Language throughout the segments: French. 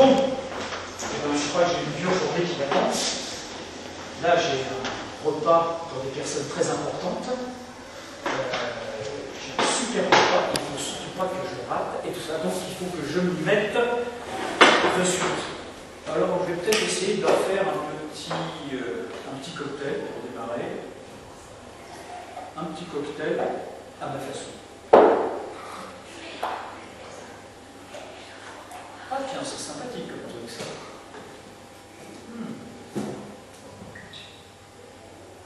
Bon, je crois que j'ai une dure journée qui m'attend. Là, j'ai un repas pour des personnes très importantes. J'ai un super repas, il ne faut surtout pas que je le rate, et tout ça, donc il faut que je m'y mette de suite. Alors, je vais peut-être essayer de leur faire un petit cocktail pour démarrer. Un petit cocktail à ma façon. Ah tiens, c'est sympathique comme truc ça.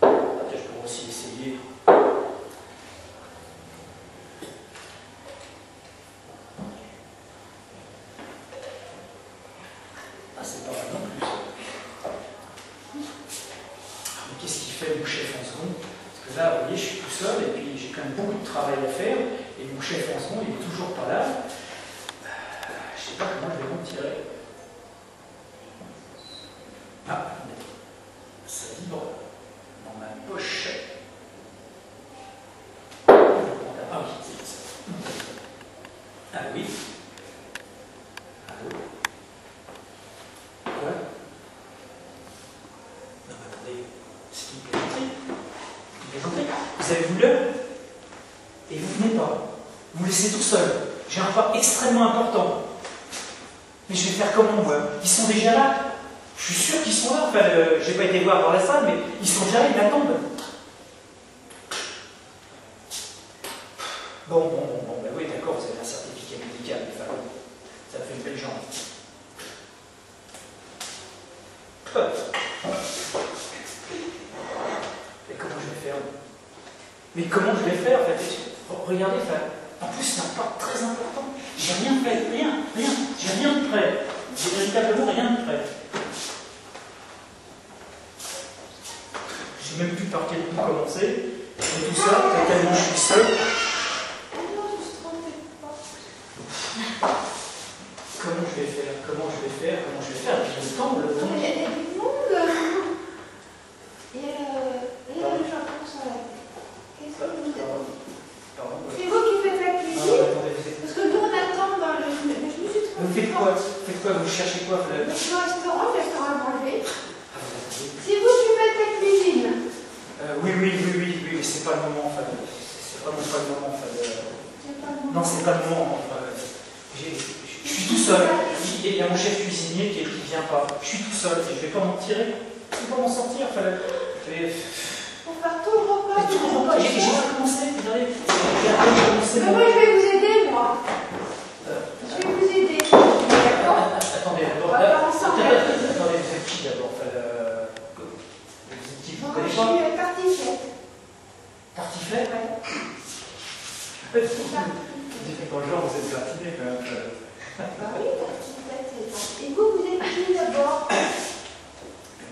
Ah, tiens, je pourrais aussi essayer. Ah, c'est pas mal non plus ça. Mais qu'est-ce qu'il fait mon chef en second? Parce que là, vous voyez, je suis tout seul et puis j'ai quand même beaucoup de travail à faire. Et mon chef en second, il est toujours pas là. Je ne sais pas comment je vais m'en tirer. Ah, ça vibre dans ma poche. Ah oui, c'est ça. Ah oui. Allô? Quoi? Non, mais attendez, c'est une plaisanterie. Une plaisanterie. Vous avez vu l'heure? Et vous venez pas. Vous me laissez tout seul. J'ai un repas extrêmement important. Mais je vais faire comment, moi? Ils sont déjà là. Je suis sûr qu'ils sont là. Enfin, je n'ai pas été voir dans la salle, mais ils sont déjà là, ils m'attendent. Bon, ben oui, d'accord, vous avez un certificat médical, mais enfin, ça fait une belle jambe. Et comment je vais faire? Mais comment je vais faire? En fait, regardez, en plus, c'est un pas très important. J'ai rien fait, rien. J'ai rien de prêt. J'ai véritablement rien de prêt. J'ai même plus par quel bout commencer. Et tout ça, tellement je suis seul. Comment je vais faire? J'ai le temps, Il y a du monde. Et là, le chapeau sur la tête. Qu'est-ce que vous dites? C'est vous qui faites la cuisine? Parce que nous, on attend dans le... Je me suis trompée. Vous faites quoi? Vous cherchez quoi? Je suis au restaurant à manger. C'est vous qui faites la cuisine? Oui, mais c'est pas le moment, enfin. C'est vraiment pas le moment, enfin. Non, c'est pas le moment, enfin. Je suis tout seul. Il y a mon chef cuisinier qui ne vient pas. Je suis tout seul et je ne vais pas m'en tirer. Je ne vais pas m'en sortir. Enfin, pour faire tout le repas. J'ai déjà commencé. Regardez. Mais moi, je vais vous aider, moi. Je vais vous aider. D'accord? Attendez, on va faire ensemble. Attendez, vous êtes qui d'abord? Vous êtes qui? Vous connaissez pas? Je suis tartiflette. Tartiflette? Ouais. Bonjour, vous êtes tartiflette quand même. Bah oui, tartiflette. Et vous êtes qui d'abord?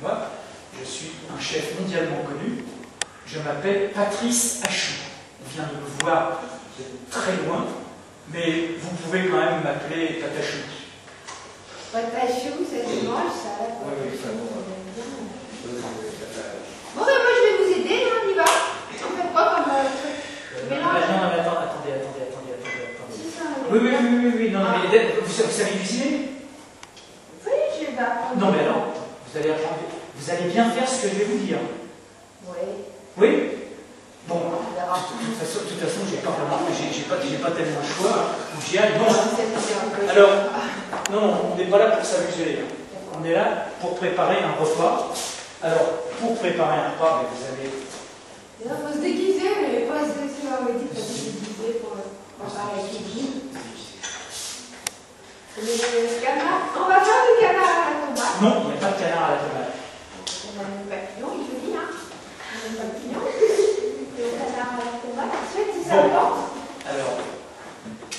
Moi, je suis un chef mondialement connu. Je m'appelle Patrice Hachou. On vient de me voir de très loin, mais vous pouvez quand même m'appeler Patachou. Patachou, ça se mange, ça. Oui, ça va. Bon, ben moi, je vais vous aider, on y va. On fait quoi comme truc? Mélange. Attendez. Oui, non, mais vous savez cuisiner? Oui, je vais apprendre. Non, mais alors, vous allez apprendre. Vous allez bien faire ce que je vais vous dire. Oui? Bon, de toute façon, j'ai pas tellement le choix. J'y aille. Bon. Alors, non, on n'est pas là pour s'amuser. On est là pour préparer un repas. Alors, pour préparer un repas, vous allez... Il faut se déguiser, mais pas se déguiser. On m'a dit que se déguiser pour préparer la cuisine. Le canard. On va faire du canard à la tomate. Non, il n'y a pas de canard à la tomate. On a le papillon, il est joli, hein. On a le papillon. Le canard à la tomate. Ensuite, c'est ça. Alors.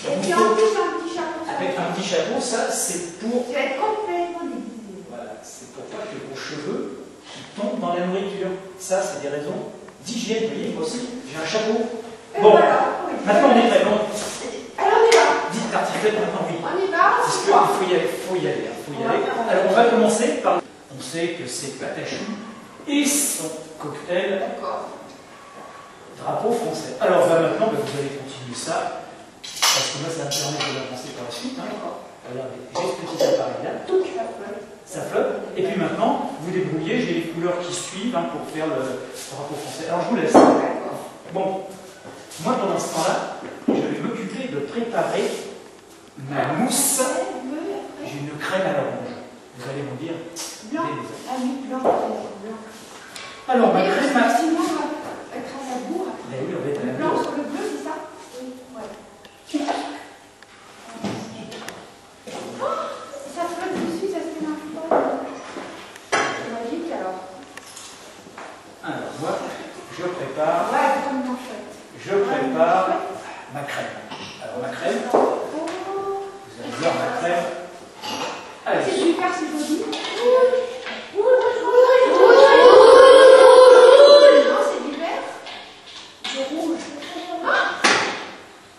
Et puis en plus, un petit chapeau. Avec un petit chapeau, ça, c'est pour... Tu vas être complètement déguisé. Voilà, c'est pour pas que vos cheveux tombent dans la nourriture. Ça, c'est des raisons d'hygiène. Vous voyez, moi aussi, j'ai un chapeau. Bon, voilà. maintenant on est prêt, bon. Alors, on y va. Dites tartiflette maintenant, oui. On y va. Parce qu'il faut y aller. Alors, on va commencer par... On sait que c'est Patachou et son cocktail drapeau français. Alors, maintenant, vous allez continuer ça, parce que moi, ça me permet de l'avancer par la suite. Hein. Regardez, j'ai ce petit appareil-là, ça flotte. Et puis maintenant, vous débrouillez, j'ai les couleurs qui suivent hein, pour faire le drapeau français. Alors je vous laisse. Bon, moi pendant ce temps-là, je vais m'occuper de préparer ma mousse. J'ai une crème à l'orange. Vous allez me dire. Blanc. Ah oui, blanc. Alors, ma crème à... Sinon, elle crame la bourre. Mais oui, on va être à la blanc bourre. sur le bleu, c'est ça? Oui. Ouais. Oh, ça flotte dessus, ça se mélange pas. C'est magique alors. Alors, moi, je prépare. Ouais, comme une manchette. Je prépare ma crème. Alors, ma crème. Vous allez voir ma crème. Allez. C'est super, c'est joli. Non, c'est du vert. C'est rouge.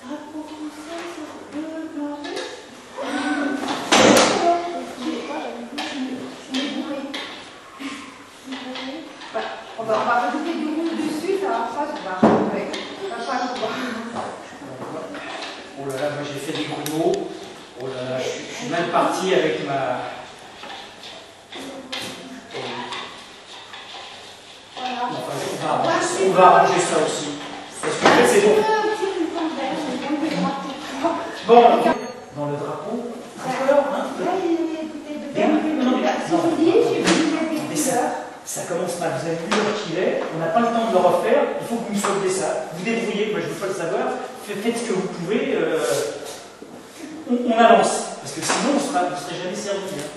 Drapeau français, c'est bleu, blanc, rouge. On va rajouter du rouge dessus, ça va pas se voir. Oh là là, moi j'ai fait des gros mots. Oh là là, je suis mal parti avec ma... On va arranger ça aussi. Parce que c'est bon. Bon, dans le drapeau, ça commence mal. Vous avez vu l'heure qu'il est, on n'a pas le temps de le refaire, il faut que vous me solvez ça. Vous débrouillez, moi je ne veux pas le savoir, faites ce que vous pouvez, on avance. Parce que sinon, vous ne serez jamais servi. Hein.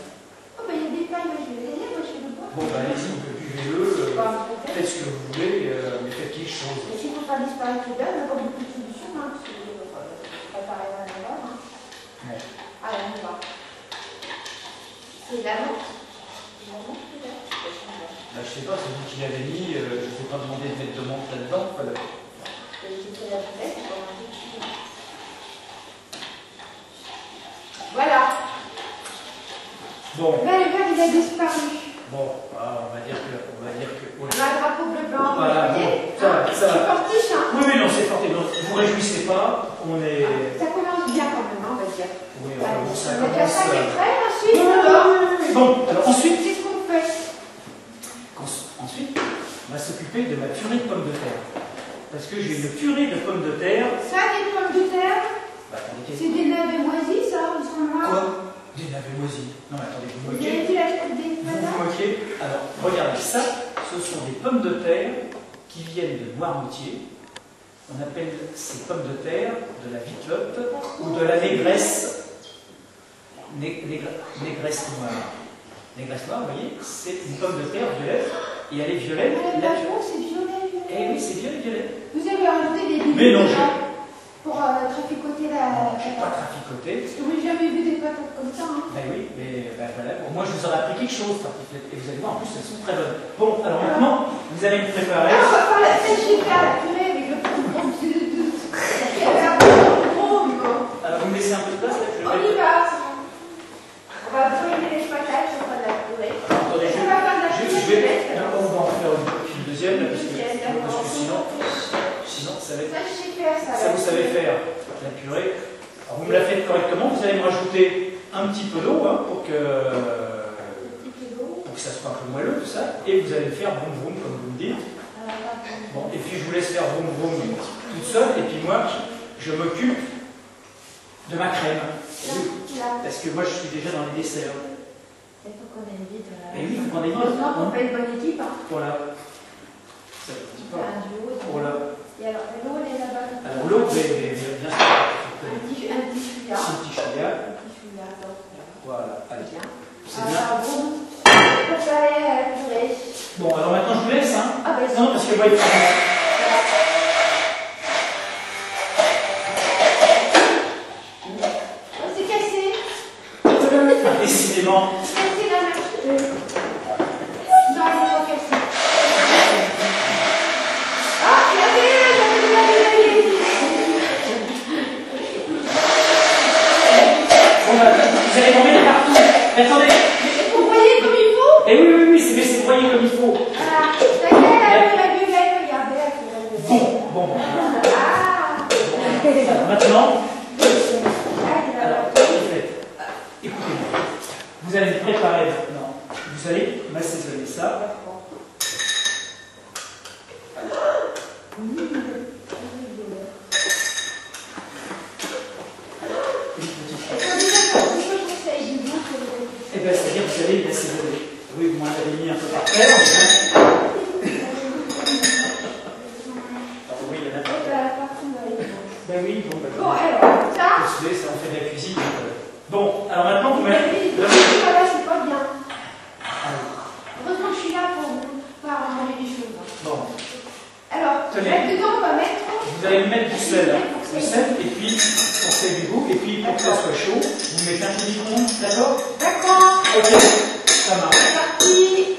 Oh, bah il y a des pailles, je vais les moi je vais le boire. Bon, bah allez-y, buvez-le, faites ce que vous voulez, mais faites quelque chose. Et s'il ne faut pas disparaître le verre, on n'a pas beaucoup de solutions, hein, parce que pas pareil à la hein. Ouais. Allez, on y va. C'est la menthe. C'est la menthe peut-être. Bah, je sais pas, c'est vous qui l'avez mis, je ne vous ai pas demandé de mettre de menthe là-dedans. Voilà. Bon. Là, le verre, il a disparu. Bon, ah, on va dire que... Ouais. On a un drapeau bleu blanc. Voilà, bon, ça va. C'est fortiche, hein. Oui, mais non, c'est fortiche. Ne vous réjouissez pas, on est... Ça commence bien quand même, hein, on va dire. Oui, bon, ça on va faire ça commence... avec crème, ensuite, alors. Bon, alors ensuite... Qu'est-ce qu'on fait? Ensuite, on va s'occuper de ma purée de pommes de terre. Parce que j'ai une purée de pommes de terre... Ça, des pommes de terre? Bah, attendez, c'est des navets moisis, ça, ou sont noirs? Quoi? Des navets moisis? Non, mais attendez, vous Vous moquez. avez vu la tête des Vous patates? vous moquez. Alors, regardez, ça, ce sont des pommes de terre qui viennent de Noirmoutier. On appelle ces pommes de terre de la vitelotte ou de la négresse. Négresse noire. Négresse noire, vous voyez, c'est une pomme de terre violette. Et elle est violette. C'est violet, violet. Eh oui, c'est violet. Vous avez rajouté des billes Mais non, pour traficoter la... Je n'ai pas traficoté. Parce que vous n'avez jamais vu des patates comme ça, hein. Ben oui, mais ben voilà. Bon, moi je vous aurais appris quelque chose, tartiflette. Et vous allez voir, en plus elles sont très bonnes. Bon, alors maintenant, vous allez me préparer. Ah, on va faire la sèche à la purée avec le pommes de terre. Alors vous me laissez un peu de place là, On y va. On va brûler les patates, on va de la purée. Attendez, On va faire de la purée. on va en faire une deuxième, parce que sinon ça va être... Ça, je sais faire ça. Ça vous savez faire, la purée. Alors vous me la faites correctement, vous allez me rajouter un petit peu d'eau hein, pour que ça soit un peu moelleux tout ça, et vous allez me faire vroom vroom comme vous me dites. Bon, et puis je vous laisse faire vroom vroom toute seule, et puis moi je m'occupe de ma crème. Parce que moi je suis déjà dans les desserts. Il faut qu'on ait une vie de la... Et oui, vous prenez vite. Heureusement qu'on fait une bonne équipe. Hein. Voilà. Ça va un petit peu. Voilà. Et alors, l'eau, elle est là-bas. Alors l'eau, bien sûr. Un petit chouïa. Un petit chouïa. Voilà, allez. C'est bien. Bon, pour faire la purée. Bon, alors maintenant je vous laisse, hein. Ah, bah, non, parce que moi, il faut... C'est cassé. Décidément. C'est cassé la machine. Non, elle n'est pas cassée. Ah, Bon, bah, vous allez tomber partout. Mais attendez. Vous voyez comme il faut? Eh oui, c'est broyé comme il faut. Voilà. La violette, regardez. Bon. Ah. Alors, maintenant, alors, préparer maintenant. Vous allez m'assaisonner ça. Eh bien, c'est-à-dire que vous allez l'assaisonner. Oui, vous m'en avez mis un peu par terre. Oui, il y en a pas. Ben oui, bon, ben, bon, alors, ça. Ça, on fait de la cuisine. Bon, alors maintenant, vous mettez. Voilà, c'est pas bien. Heureusement que je suis là pour vous pas arranger les choses. Bon. Alors, là-dedans, on va mettre. Vous allez mettre du sel. Du sel, et puis, pour que du goût, et puis, pour que ça soit chaud, vous mettez un petit micro-ondes, d'accord? D'accord. Ok, ça marche. C'est parti.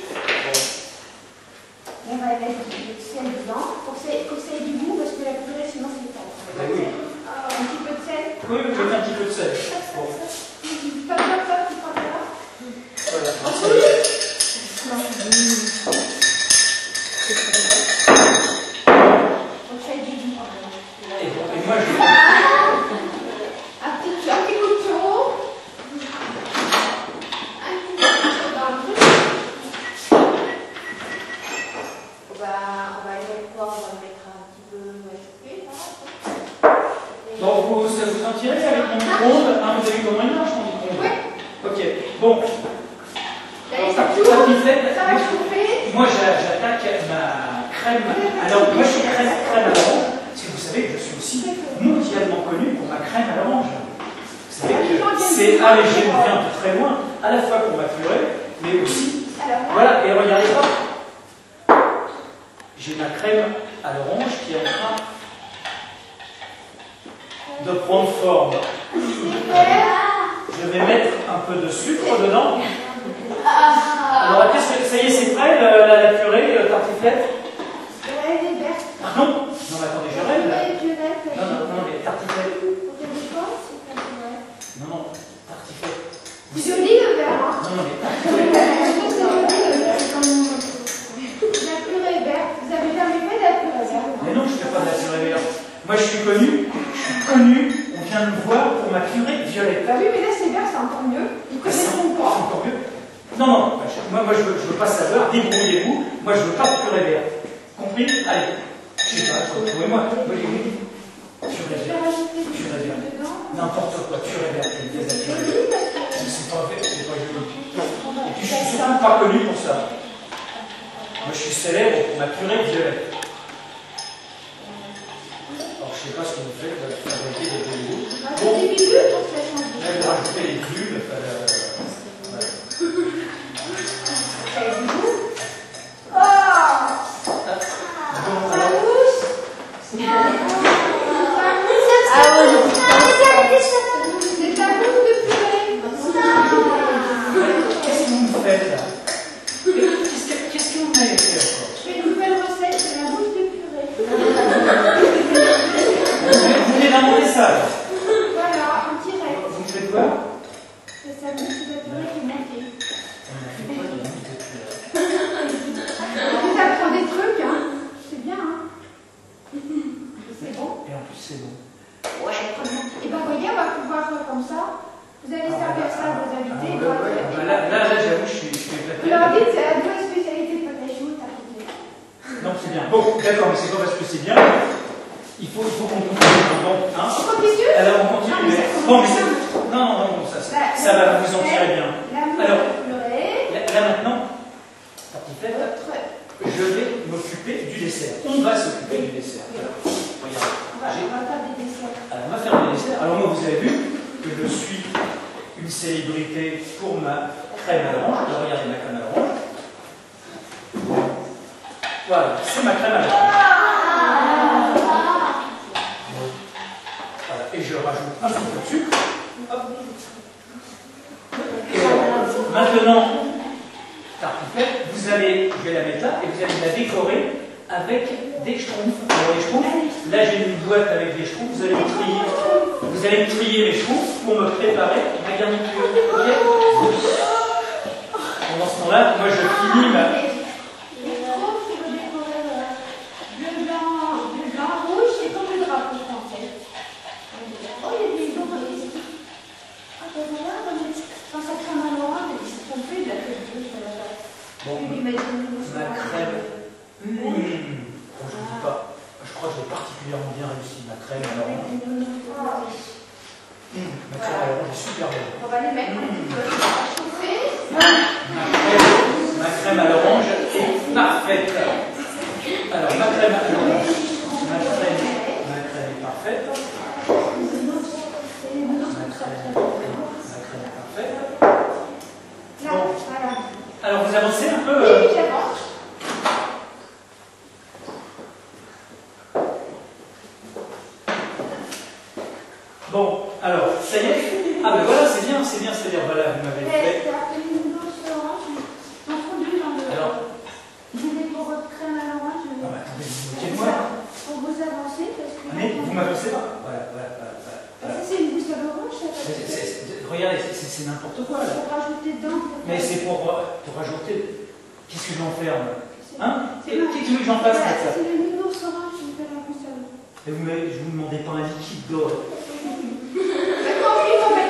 On va mettre du sel dedans pour que ça ait du goût parce que la purée sinon c'est pas. Ben oui. Un petit peu de sel. Oui, vous mettez un petit peu de sel. Bon. Pas. Voilà. Et moi je. Un petit coup de chaud. Un petit peu de chaud dans le truc. On va mettre quoi? On va mettre un petit peu chauffer là. Bon, ça vous en tirez avec mon micro-ondes? Ah, vous avez vu comment il marche mon micro-ondes? Oui. Ok, bon. Alors, ça va chauffer. Moi j'attaque ma crème. Alors, moi je suis crème à l'orange. Parce que vous savez que je suis aussi mondialement connu pour ma crème à l'orange. Vous savez que c'est allégé, on vient de très loin, à la fois pour ma purée, mais aussi. Voilà, et regardez pas. J'ai ma crème à l'orange qui est en train de prendre forme. Je vais mettre un peu de sucre dedans. Alors, qu'est-ce que ça y est, c'est prêt la purée, tartiflette? Elle est verte. Pardon? Non, mais attendez, je rêve là. Non, mais tartiflette. Non, tartiflette. C'est joli le vert. Non, mais tartiflette. La purée verte. Vous avez jamais fait de la purée verte? Mais non, je ne fais pas de la purée verte. Moi, je suis connu, on vient me voir pour ma purée violette. Bah oui, mais là c'est vert, c'est encore mieux. Ils connaissent pas. Encore mieux. Non, moi je veux pas savoir, débrouillez-vous. Moi, je veux pas de purée verte. Compris? Allez. Je sais pas, trouvez-moi. Purée verte. N'importe quoi, purée verte. C'est pas vert, c'est pas joli. Et puis, je suis surtout pas connu pour ça. Moi, je suis célèbre pour ma purée violette. Alors, je sais pas ce que vous faites, vous allez fabriquer des boules. Bon, je vais rajouter les bulles. C'est la mousse de purée. Qu'est-ce que vous me faites là? Qu'est-ce que vous m'avez fait encore? Je fais une nouvelle recette, c'est la mousse de purée. Vous voulez inventer ça là? Voilà, en direct. Vous me faites quoi? C'est sa mousse de purée qui est montée. Vous apprend des trucs, hein. C'est bien, hein. C'est bon. Et en plus, c'est bon. Ouais, très bien. Et ben, voyez, on va pouvoir comme ça. Vous allez servir ça à vos invités. Là, j'avoue, je suis éclaté. Vous leur dites, c'est la nouvelle spécialité de pâte à choux, tartiflette. Non, c'est bien. Bon, d'accord, mais c'est pas parce que c'est bien. Il faut qu'on continue. Bon, hein? On continue? Alors, on continue, mais. Bon, mais c'est. Non, ça va, vous en tirez bien. Alors, là maintenant, tartiflette, je vais m'occuper du dessert. On va s'occuper du dessert. Regardez. On va faire des desserts. Alors, on va faire des desserts. Alors, moi, vous avez vu que je suis une célébrité pour ma crème à l'orange. Alors, regardez ma crème à l'orange. Voilà, c'est ma crème à l'orange. Voilà, et je rajoute un petit peu de sucre. Hop. Et maintenant, tartiflette, je vais la mettre là et vous allez la décorer avec des schtroumpfs. Alors les schtroumpfs, là j'ai une boîte avec des schtroumpfs, vous allez me trier mes schtroumpfs pour me préparer ma garniture. Ok? Pendant ce temps-là, moi je finis ma. Les schtroumpfs, il faut décorer bleu, blanc, rouge, et comme le drapeau français. Oh, il y a des gens ici. Ah, ben voilà, dans sa crème à l'orange, il y a des schtroumpfs. particulièrement bien réussi. Ma crème à l'orange. Ma crème à l'orange est super bonne. On va les mettre un petit peu à chauffer. Ma crème à l'orange est parfaite. Alors, ma crème à l'orange. Ma crème est parfaite. Bon. Alors vous avancez un peu. Oui, j'avance. Bon, alors, ça y est. Ah ben voilà, c'est bien, c'est-à-dire, voilà, vous m'avez fait. Alors. Je vais pour votre crème à l'orange. Non, mais attendez, vous moquez-moi. Pour vous avancer, parce que. Mais vous m'avancez pas. Voilà. Ça, c'est une gousse à l'orange, ça. Regardez, c'est n'importe quoi là. Pour rajouter dedans. Mais c'est pour rajouter. Qu'est-ce que j'en fais hein? Qu'est-ce que tu veux que j'en fasse avec ça? C'est le nounours orange qui fait la gousse à l'orange. Et je vous demandais pas un liquide d'or.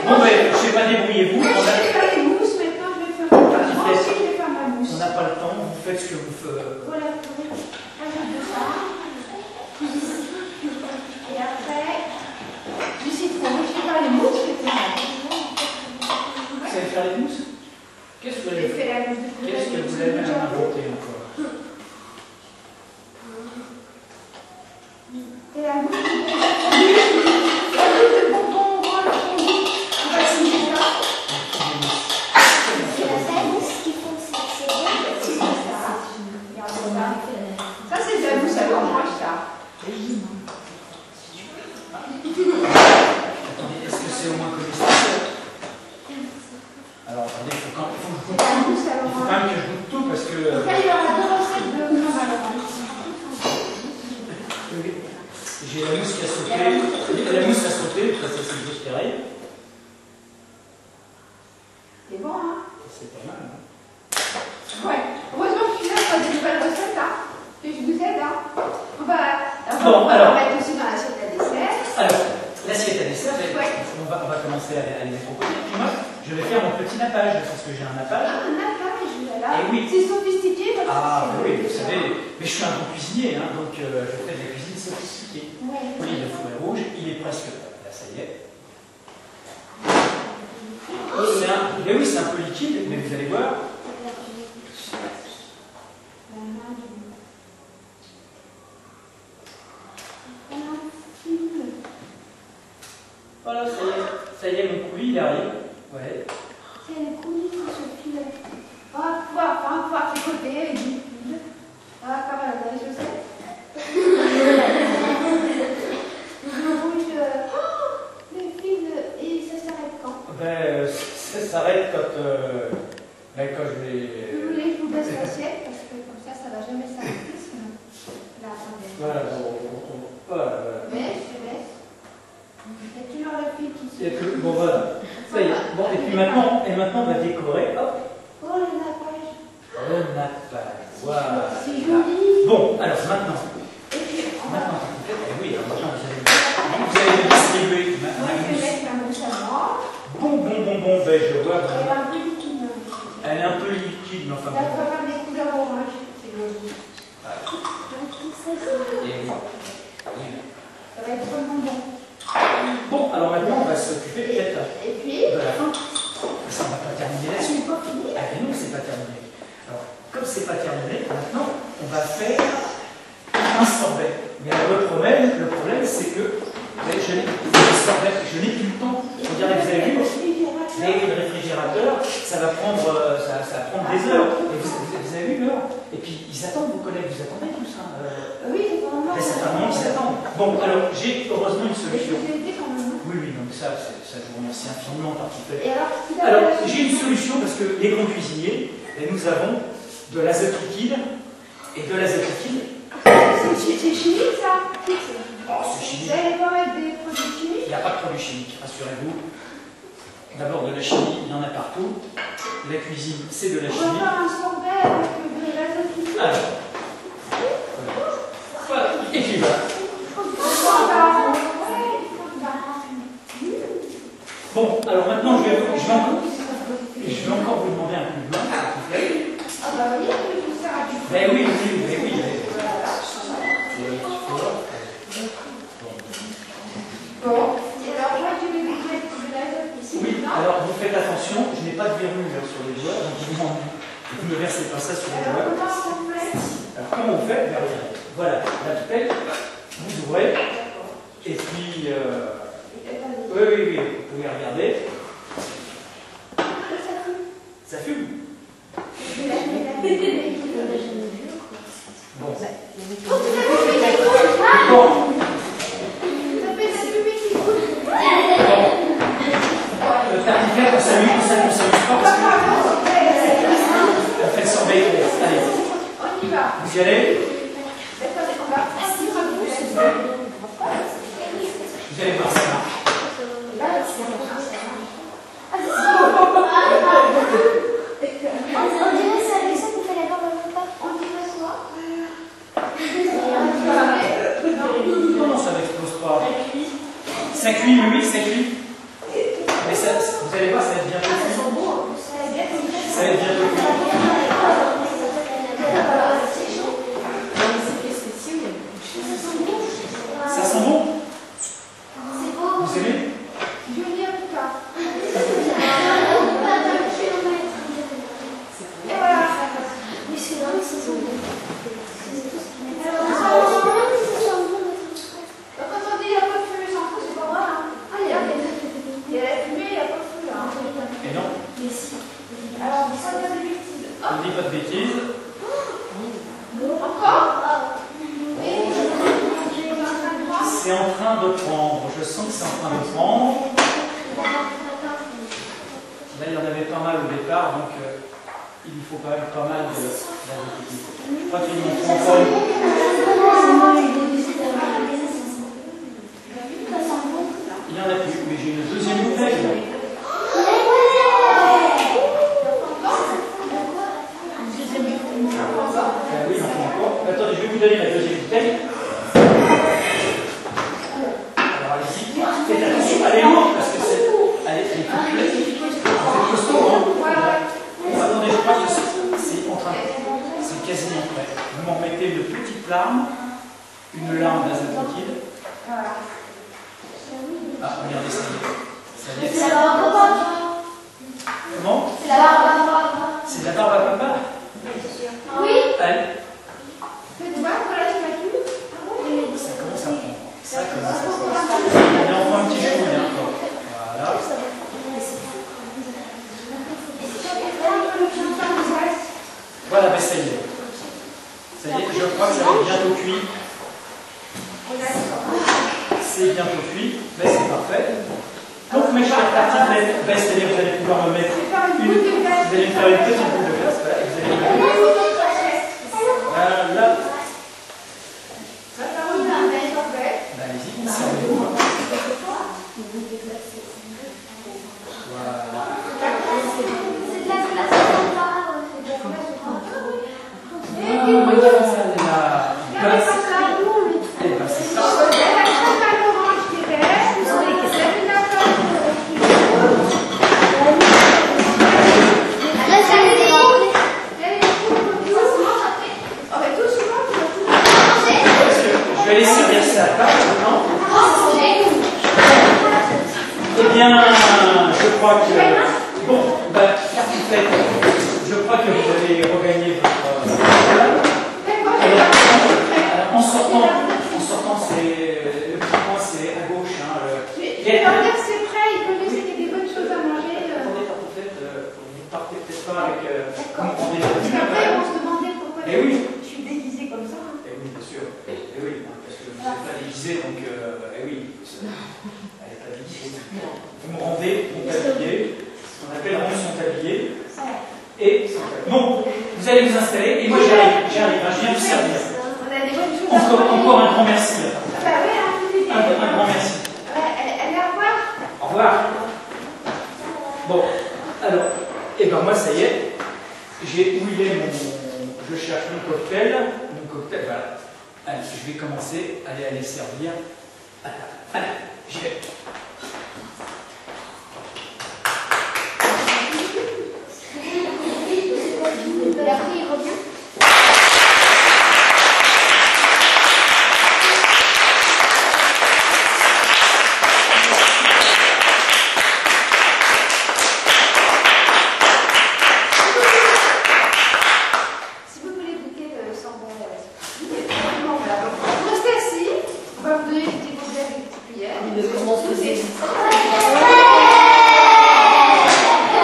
Bon, ben, je sais pas, débrouillez-vous. Je vais faire les mousses, maintenant je vais faire ma mousse. Moi aussi, je vais faire ma mousse. On n'a pas le temps, vous faites ce que vous faites. Voilà, rajoute ça. Et après, du citron. Je vais faire les mousses. Vous savez faire les mousses? Qu'est-ce que vous avez inventé encore? Et la mousse de bonbons rose fondu. On va signer ça. C'est la mousse qui fonctionne. C'est bon. Ça, c'est de la mousse à l'orange, ça. Attendez, est-ce que c'est au moins comestible? Alors, attendez, il faut quand même que je goûte tout parce que. Donc là, il y aura 2 recettes de crème à l'orange. J'ai la mousse qui a sauté. La mousse a sauté, ça c'est une chose pareille. C'est bon, hein? C'est pas mal, hein? Ouais. Heureusement que tu as pas des nouvelles recettes, hein? Que je vous aide, hein? On va mettre aussi dans l'assiette à dessert. Alors, l'assiette à dessert, Ouais. on va commencer à les mettre au côté. Puis moi, je vais faire mon petit nappage, parce que j'ai un nappage. Ah, un nappage, là. Et oui. C'est sophistiqué, parce que Oui, vous savez, mais je suis un bon cuisinier, hein, donc je fais de la cuisine sophistiquée. Ouais. Oui, le four est rouge, il est presque prêt. Là, ça y est. Mais oui, c'est un peu liquide, mais vous allez voir. Voilà, ça y est, mon coulis, il arrive. Ouais. C'est le coulis qui se file. On va pouvoir tricoter et du fil. On va faire dans les chaussettes. Le fil, et ça s'arrête quand? Ben, ça s'arrête quand je vais. Vous voulez que je vous baisse l'assiette? Parce que comme ça va jamais s'arrêter. Là, attendez. Voilà, voilà. Mais je te laisse. Il y a toujours le fil qui se. Bon, voilà. Ça y est. Bon, et puis maintenant, on va décorer. Hop. Oh, le nappage. Le nappage. Voilà. C'est joli. Bon, alors maintenant. Et puis, Maintenant, oui, alors maintenant, vous allez distribuer moi, je vais mettre la mousse à moi. Bon, ben je vois. Elle est un peu liquide. Elle est un peu liquide, mais enfin Là, bon. on va faire des couleurs orange. C'est joli. Et voilà. Ça va être vraiment bon. Bon, alors maintenant, on va s'occuper peut-être Et puis, de la fin. Ça, on va pas terminer là-dessus. c'est pas fini. Ah, mais non, c'est pas terminé. Alors, comme c'est pas terminé, maintenant, on va faire un sorbet. Mais le problème, c'est que je n'ai plus le temps. Regardez, vous avez vu, le réfrigérateur, ça va prendre des heures. Et vous avez vu l'heure. Et puis, ils attendent, vos collègues, vous attendez tout ça. Oui, vraiment. Mais ça fait un moment qu'ils attendent. Bon, alors, j'ai heureusement une solution. Oui, donc ça, je vous remercie infiniment en particulier. Alors, j'ai une solution parce que les grands cuisiniers, nous avons de l'azote liquide et de l'azote liquide. C'est chimique, ça? Oh, c'est chimique. Vous allez pas mettre des produits chimiques? Il n'y a pas de produits chimiques, rassurez-vous. D'abord, de la chimie, il y en a partout. La cuisine, c'est de la On chimie. va faire un sorbet avec de l'azote liquide. Alors, voilà. Et puis voilà. Bon, alors maintenant, je vais encore vous demander un coup de main, s'il vous plaît. Ah bah oui, je vous sers à du Ben oui. pas de verrue sur les doigts, donc vous ne versez pas ça sur les doigts. Alors comment on fait? Voilà, la pipette, vous ouvrez, et puis, oui, vous pouvez regarder. Ça fume. Bon. On s'amuse pas parce que on fait le surveiller. Allez. On y va. Vous y allez? Vous allez voir, ça marche. On dirait ça avec ça qu'on fait la barbe à papa. On dirait quoi? Non, ça n'explose pas. Ça cuit, oui, ça cuit. Mais ça, vous allez voir, ça va être bientôt cuit. Ça va être bientôt cuit. Ça sent bon? Vous aimez? Je vais venir plus tard. Et voilà. Oui, c'est vrai que ça sent bon. Quand on dit qu'il n'y a pas de fumée sans feu, c'est pas vrai. Il y a la fumée, il n'y a pas de feu là. Et non? Alors, on dit pas de bêtises. On ne dit pas de bêtises. Encore? C'est en train de prendre. Je sens que c'est en train de prendre. Là, il y en avait pas mal au départ, donc il lui faut pas mal de d'habitude. Je crois qu'il m'en faut encore une. Il n'y en a plus, mais j'ai une deuxième bouteille. Oui, il en faut encore. Attendez, je vais vous donner la deuxième bouteille. Alors allez-y, faites attention, elle est lourde parce que c'est. Elle est costaud, hein. Attendez, je crois que c'est en train de. C'est quasiment prêt. Vous m'en remettez une petite larme, une larme d'azote liquide. Ah, regardez, ça y est. Ça y est. C'est la barbe à papa. Comment? C'est la barbe à papa. C'est de la barbe à papa? Oui. Allez. Tu vois, voilà, je m'as tout. Ça commence à prendre. Ça commence à prendre. Allez, on prend un petit chouille encore. Voilà. Voilà, ben ça y est. Ça y est, je crois que ça va être bientôt cuit. C'est bientôt cuit. Ben c'est parfait. Donc mes chers tartiflettes, ben c'est-à-dire vous allez pouvoir me mettre une. Vous allez me faire une petite boule de glace. Voilà, vous allez me mettre. Voilà. Ben allez-y, servez-vous. Voilà. Je vais aller servir ça à table maintenant. Eh bien, je crois que. Bon, bah, tartiflette, je crois que vous avez regagné votre. Alors, en sortant, c'est. Le petit coin, c'est à gauche. Hein, c'est prêt, il peut laisser qu'il y ait des bonnes choses à manger. Attendez, tartiflette, vous partez peut-être pas avec. D'accord. Parce qu'après, on se demandait pourquoi je suis déguisée comme ça. Eh oui, bien sûr. Eh oui, parce que vous n'êtes pas déguisé, donc. Eh oui. Elle n'est pas déguisée. Vous me rendez mon tablier, ce qu'on appelle rendre son tablier. Et. Bon, vous allez vous installer, et moi j'arrive, hein, je viens vous servir. On a des bonnes choses Encore un grand merci. Bah oui, Un grand merci. Elle est au revoir. Au revoir. Bon, alors, et ben moi ça y est, j'ai huilé je cherche mon cocktail, voilà. Allez, je vais commencer à aller servir à table. Allez, j'y vais. Et après, il revient.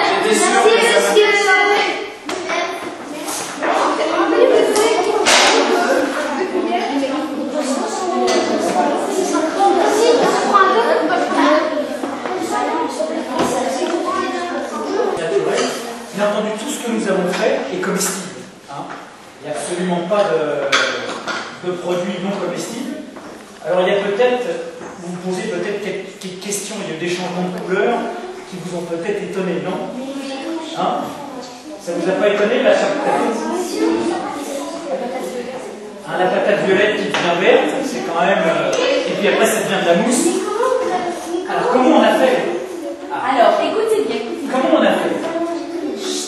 J'étais sûr que ça va. Bien entendu, tout ce que nous avons fait est comestible. Hein. Il n'y a absolument pas de produits non comestibles. Alors il y a peut-être, vous vous posez peut-être quelques questions, il y a eu des changements de couleur qui vous ont peut-être étonné, non? Hein? Ça ne vous a pas étonné là, la patate violette qui devient verte, c'est quand même... et puis après ça devient de la mousse. Alors comment on a fait? Alors écoutez bien, comment on a fait?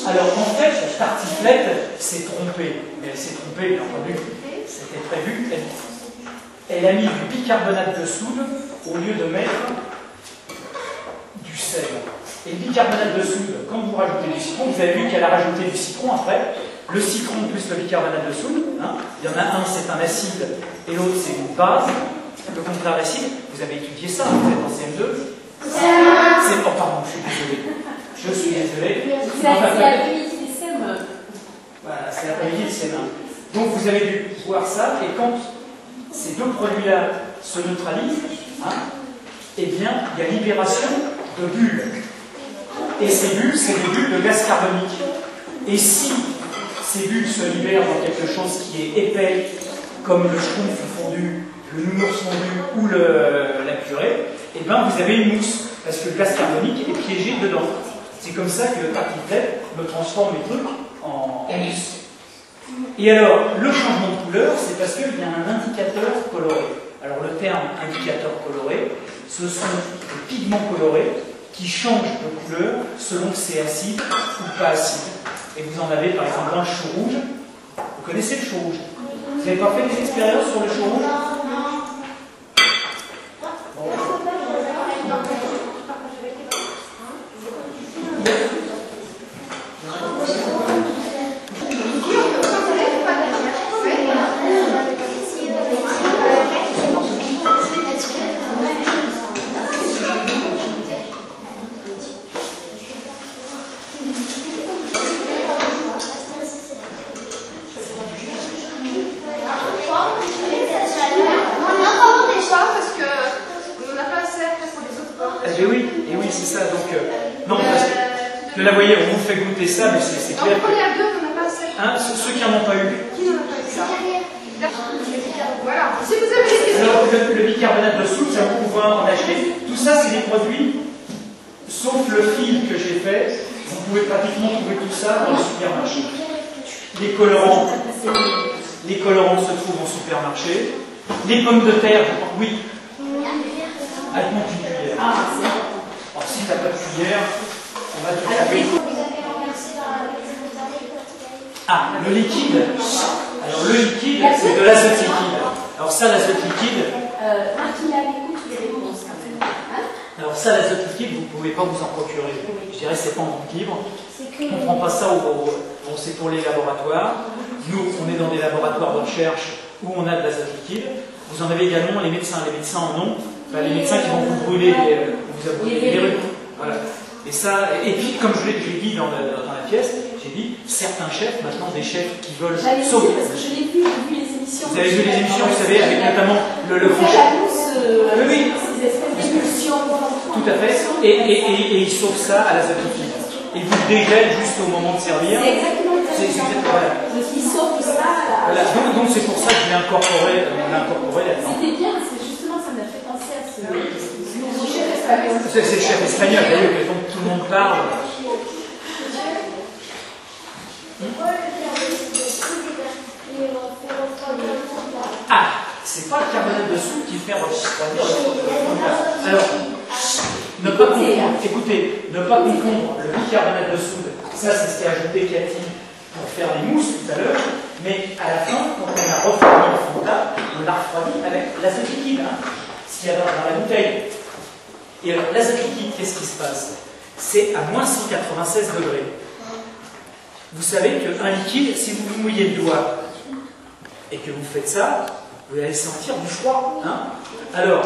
Alors en fait, la tartiflette s'est trompée. Mais elle s'est trompée, bien entendu, c'était prévu. Elle a mis du bicarbonate de soude au lieu de mettre du sel. Et le bicarbonate de soude, quand vous rajoutez du citron, vous avez vu qu'elle a rajouté du citron après. Le citron plus le bicarbonate de soude, hein. Il y en a un, c'est un acide, et l'autre, c'est une base. Le contraire d'acide, vous avez étudié ça, vous êtes en CM2. Oh pardon, je suis désolé. Je suis désolé. C'est l'après-midi de CM. Voilà, c'est l'après-midi de CM. Donc vous avez dû voir ça, et quand ces deux produits-là se neutralisent, hein, eh bien, il y a libération de bulles. Et ces bulles, c'est des bulles de gaz carbonique. Et si ces bulles se libèrent dans quelque chose qui est épais, comme le schtroumpf fondu, le nounours fondu ou la purée, eh bien, vous avez une mousse, parce que le gaz carbonique est piégé dedans. C'est comme ça que le tartiflette me transforme les trucs en mousse. Et alors, le changement de couleur, c'est parce qu'il y a un indicateur coloré. Alors, le terme indicateur coloré, ce sont des pigments colorés qui changent de couleur selon que c'est acide ou pas acide. Et vous en avez par exemple dans le chou rouge. Vous connaissez le chou rouge? Vous n'avez pas fait des expériences sur le chou rouge? Là, vous voyez, on vous fait goûter ça, mais c'est clair. Donc, il y a deux, on n'a pas assez. Hein, ceux qui n'en ont pas eu. Qui n'en a pas eu ça? Voilà. Si vous avez des questions. Alors, le bicarbonate de soude, ça vous pouvez en acheter. Tout ça, c'est des produits, sauf le fil que j'ai fait. Vous pouvez pratiquement trouver tout ça dans le supermarché. Les colorants se trouvent en supermarché. Les pommes de terre, oui. Avec mon petite cuillère. Alors, si tu n'as pas de cuillère, on va te taper. Ah, le liquide. Alors, le liquide, c'est de l'azote liquide. Alors, ça, l'azote liquide. Alors, ça, l'azote liquide, vous ne pouvez pas vous en procurer. Je dirais, c'est pas en vente libre. On ne prend pas ça c'est pour les laboratoires. Nous, on est dans des laboratoires de recherche où on a de l'azote liquide. Vous en avez également les médecins. Les médecins en ont. Enfin, les médecins qui vont vous brûler, vous brûler les rues. Voilà. Et ça, et puis, comme je l'ai dit dans la pièce, j'ai dit, certains chefs, maintenant des chefs qui veulent sauver. Parce que je l'ai vu, j'ai vu les émissions. Vous avez vu les émissions, vous savez, avec notamment le grand chef. Oui, ces espèces d'émulsions. Tout à fait. Et ils sauvent ça à l'azote liquide. Ils vous dégèlent juste au moment de servir. C'est exactement ça. Voilà. Donc ils sauvent ça. Voilà. Donc c'est pour ça que je l'ai incorporé là-dedans. C'était bien, parce que justement, ça m'a fait penser à ce chef espagnol. C'est le chef espagnol, d'ailleurs, dont tout le monde parle. Ah, c'est pas le carbonate de soude qui fait refroidir. Alors, ne pas confondre, écoutez, ne pas confondre le bicarbonate de soude, ça c'est ce qu'a ajouté Cathy pour faire les mousses tout à l'heure, mais à la fin, quand on a refroidi le Fanta, on l'a refroidi avec l'azote liquide, hein, ce qu'il y a dans la bouteille. Et alors, l'azote liquide, qu'est-ce qui se passe? C'est à moins 196 degrés. Vous savez qu'un liquide, si vous vous mouillez le doigt et que vous faites ça, vous allez sentir du froid. Hein? Alors,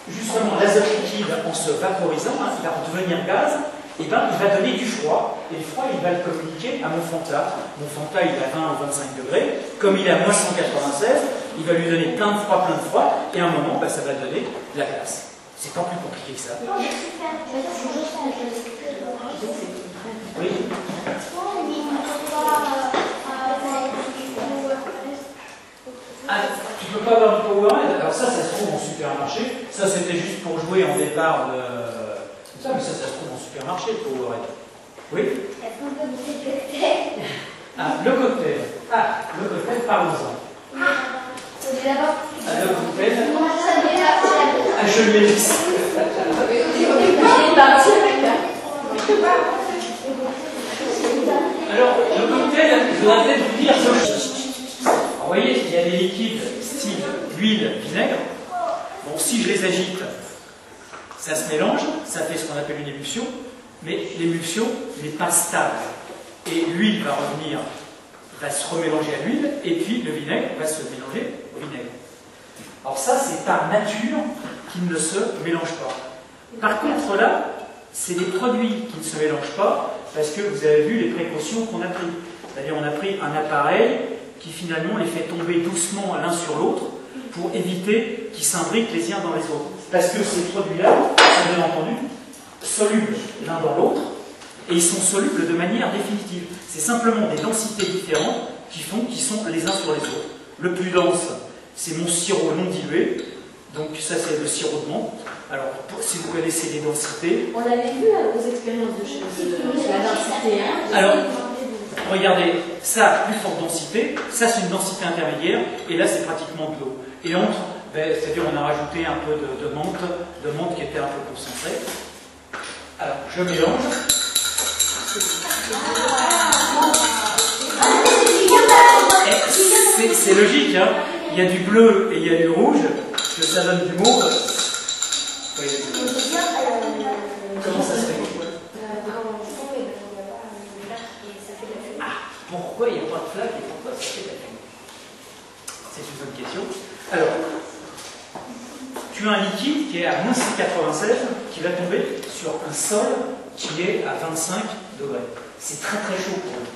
justement l'azote liquide en se vaporisant, hein, il va devenir gaz, et ben, il va donner du froid. Et le froid, il va le communiquer à mon Fanta. Mon Fanta, il est à 20 ou 25 degrés. Comme il est à moins 196, il va lui donner plein de froid, et à un moment, ben, ça va donner de la glace. C'est pas plus compliqué que ça. Oui. Ah, tu peux pas avoir du Powerade. Alors ça se trouve en supermarché. Ça, c'était juste pour jouer en départ de... ça, mais ça se trouve en supermarché, le Powerade. Oui. Est-ce qu'on peut goûter le cocktail? Ah, le cocktail. Ah, le cocktail, parlons-en. Le cocktail. Ah, je l'ai laissé. Alors, le cocktail, je voudrais peut-être vous dire deux choses. Vous voyez, il y a des liquides style huile, vinaigre. Bon, si je les agite, ça se mélange, ça fait ce qu'on appelle une émulsion, mais l'émulsion n'est pas stable. Et l'huile va revenir, va se remélanger à l'huile, et puis le vinaigre va se mélanger au vinaigre. Alors ça, c'est par nature qu'il ne se mélange pas. Par contre, là, c'est des produits qui ne se mélangent pas, parce que vous avez vu les précautions qu'on a prises. C'est-à-dire, on a pris un appareil qui finalement les fait tomber doucement l'un sur l'autre pour éviter qu'ils s'imbriquent les uns dans les autres. Parce que ces produits-là sont bien entendu solubles l'un dans l'autre et ils sont solubles de manière définitive. C'est simplement des densités différentes qui font qu'ils sont les uns sur les autres. Le plus dense, c'est mon sirop non dilué, donc ça c'est le sirop de menthe. Alors, si vous connaissez les densités... On l'avait vu aux expériences de la densité. Alors, regardez, ça, plus forte densité, ça c'est une densité intermédiaire, et là c'est pratiquement de l'eau. Et entre, ben, c'est-à-dire on a rajouté un peu de menthe qui était un peu concentrée. Alors, je mélange. C'est logique, hein. Il y a du bleu et il y a du rouge, que ça donne du mauve. Oui. Comment ça se fait? Pourquoi il n'y a pas de flaque et pourquoi ça fait la fumée? C'est une bonne question. Alors, tu as un liquide qui est à moins 96 qui va tomber sur un sol qui est à 25 degrés. C'est très très chaud pour lui.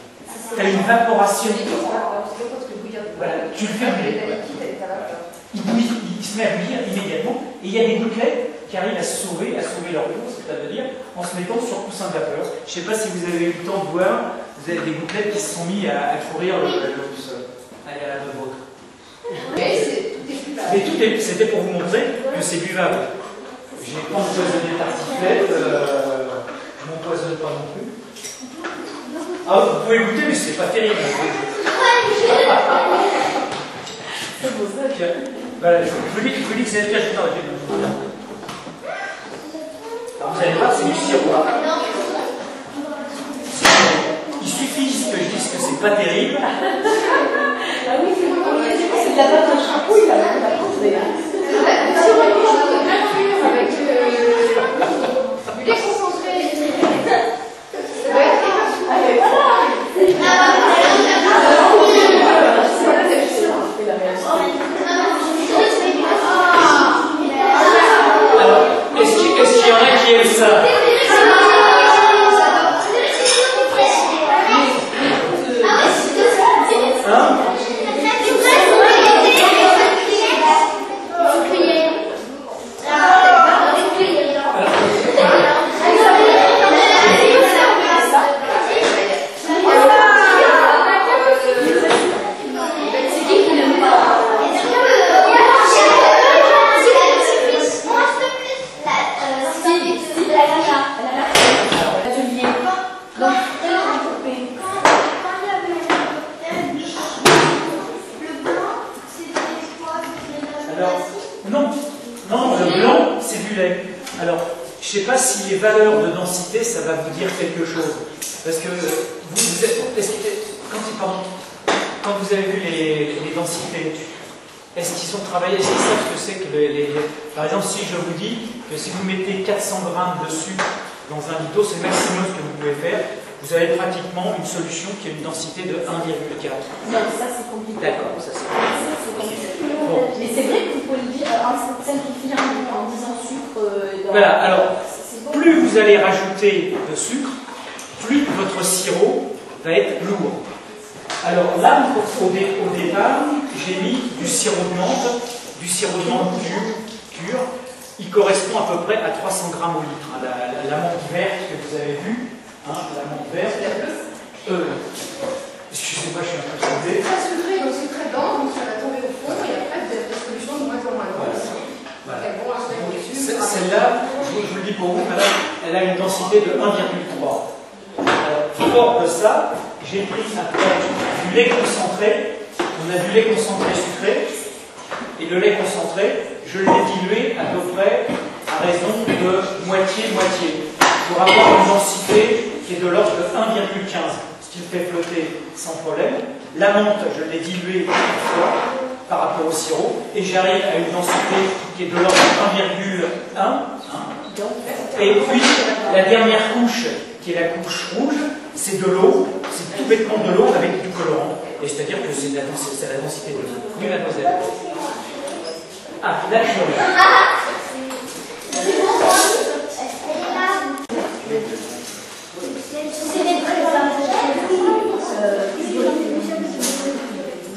Tu as une vaporation. Voilà, tu le fais bouillir. Il bouille, il se met à bouillir immédiatement et il y a des gouttelettes qui arrivent à sauver leur cours, c'est-à-dire en se mettant sur coussin de vapeur. Je ne sais pas si vous avez eu le temps de voir, vous avez des gouttelettes qui se sont mis à courir le sol. Allez, à la vôtre. Mais c'était pour vous montrer que c'est buvable. Je n'ai pas empoisonné le tartiflette, je ne m'empoisonne pas non plus. Ah, vous pouvez goûter, mais c'est pas terrible. C'est pour ça que... Voilà, je vous dis que c'est efficace. Alors vous allez voir, c'est du sirop. Il suffit que je dise que c'est pas terrible. Ah oui, c'est de la pâte à shampoo, là, on a trouvé. Le sirop de chocolat nature avec du lait concentré. Alors, est-ce qu'il y en a qui aiment ça? Hein? Je ne sais pas si les valeurs de densité, ça va vous dire quelque chose. Parce que vous êtes, quand vous avez vu les densités, est-ce qu'ils ont travaillé, est-ce qu'ils savent ce que c'est que Par exemple, si je vous dis que si vous mettez 400 grammes de sucre dans un litre d'eau, c'est le maximum que vous pouvez faire, vous avez pratiquement une solution qui a une densité de 1,4. Non, ça c'est compliqué. D'accord, ça c'est compliqué. Bon. Mais c'est vrai que vous pouvez le dire en simplifiant, en disant Voilà, alors, plus vous allez rajouter de sucre, plus votre sirop va être lourd. Alors là, au départ, j'ai mis du sirop de menthe pur. Il correspond à peu près à 300 grammes au litre. Hein, la menthe verte que vous avez vue, hein, la menthe verte. Excusez-moi, je suis un peu troublé. C'est très sucré, donc c'est très dense, donc ça va tomber au fond, et après, vous avez la solution de moins en moins dense. Voilà. Celle-là, je vous le dis pour vous, madame, elle a une densité de 1,3. Fort de ça, j'ai pris après du lait concentré. On a du lait concentré sucré. Et le lait concentré, je l'ai dilué à peu près à raison de moitié-moitié. Pour avoir une densité qui est de l'ordre de 1,15. Ce qui me fait flotter sans problème. La menthe, je l'ai diluée une fois par rapport au sirop. Et j'arrive à une densité qui est de l'ordre de 1,1. Et puis, la dernière couche, qui est la couche rouge, c'est de l'eau, c'est tout bêtement de l'eau avec du colorant. Et c'est-à-dire que c'est la densité de l'eau. Oui, mademoiselle. Ah, là, je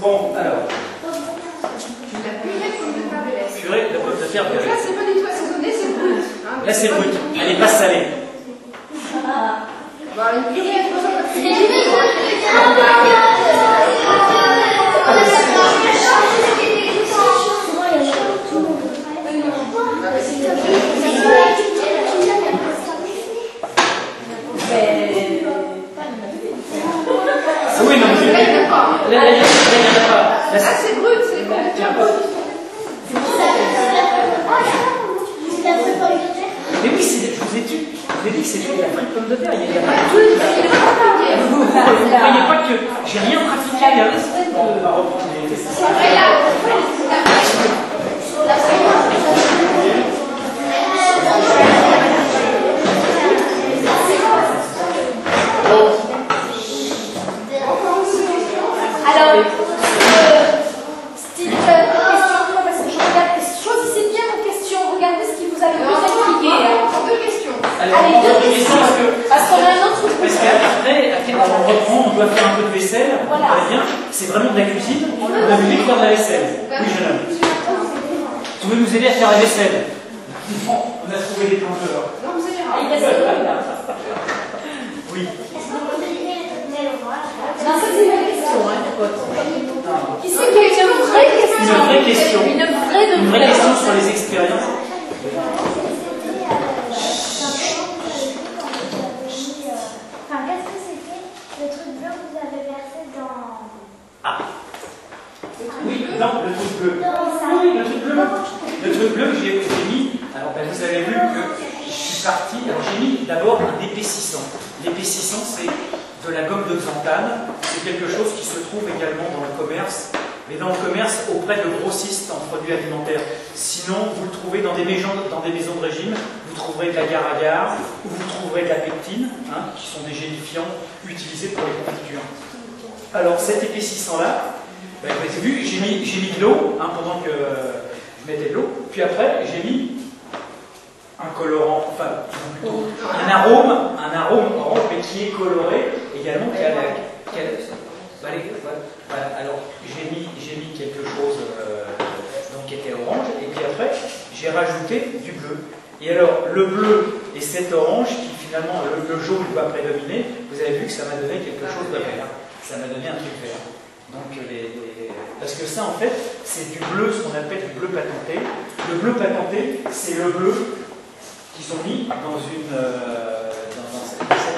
Bon, alors. Purée de pommes de terre. Donc là, c'est pas du tout assaisonné, c'est brut. Hein, là, c'est brut. Elle n'est pas salée. Bah, une purée à 300 oui, non, mais là, il n'y en a pas. Là, c'est brut, c'est brut. Mais oui, je vous ai dit que c'était de la vraie pomme de terre. Il n'y a pas de truc. Vous ne croyez pas que j'ai rien trafiqué. On va reprendre les. Alors, style question, parce que je regarde, choisissez bien vos questions, regardez ce qui vous a le plus intrigué. Deux questions. Allez, deux questions, parce qu'on a un autre truc. Parce qu'après, on reprend, on doit faire un peu de vaisselle. Voilà. Très bien. C'est vraiment de la cuisine. On a voulu faire de la vaisselle. Oui, jeune homme. Vous pouvez nous aider à faire la vaisselle. Bon, on a trouvé des plongeurs. Non, vous allez Ah, il reste Oui. Non, ça c'est une question, hein, mon pote. Qui c'est qui a une vraie question? Une vraie question. Une vraie question sur les expériences. Enfin, qu'est-ce que c'était le truc bleu que vous avez versé dans... Ah. Oui, non, le truc bleu. Oui, le truc bleu. Le truc bleu que j'ai mis. Alors, ben, vous avez vu que je suis parti. Alors, j'ai mis d'abord un épaississant. L'épaississant, c'est de la gomme de xanthane. C'est quelque chose qui se trouve également dans le commerce, mais dans le commerce auprès de grossistes en produits alimentaires. Sinon, vous le trouvez dans des maisons de régime. Vous trouverez de l'agar-agar ou vous trouverez de la pectine, hein, qui sont des gélifiants utilisés pour les confitures. Alors, cet épaississant-là, ben, vous avez vu, j'ai mis de l'eau, hein, pendant que je mettais de l'eau, puis après, j'ai mis un colorant, enfin, plutôt un arôme orange, mais qui est coloré également, voilà. Alors, j'ai mis quelque chose donc, qui était orange, et puis après, j'ai rajouté du bleu. Et alors, le bleu et cet orange, qui finalement, le jaune va prédominer, vous avez vu que ça m'a donné quelque chose de vert. Ça m'a donné un truc vert. Donc, parce que ça, en fait, c'est du bleu, ce qu'on appelle du bleu patenté. Le bleu patenté, c'est le bleu qu'ils ont mis dans cette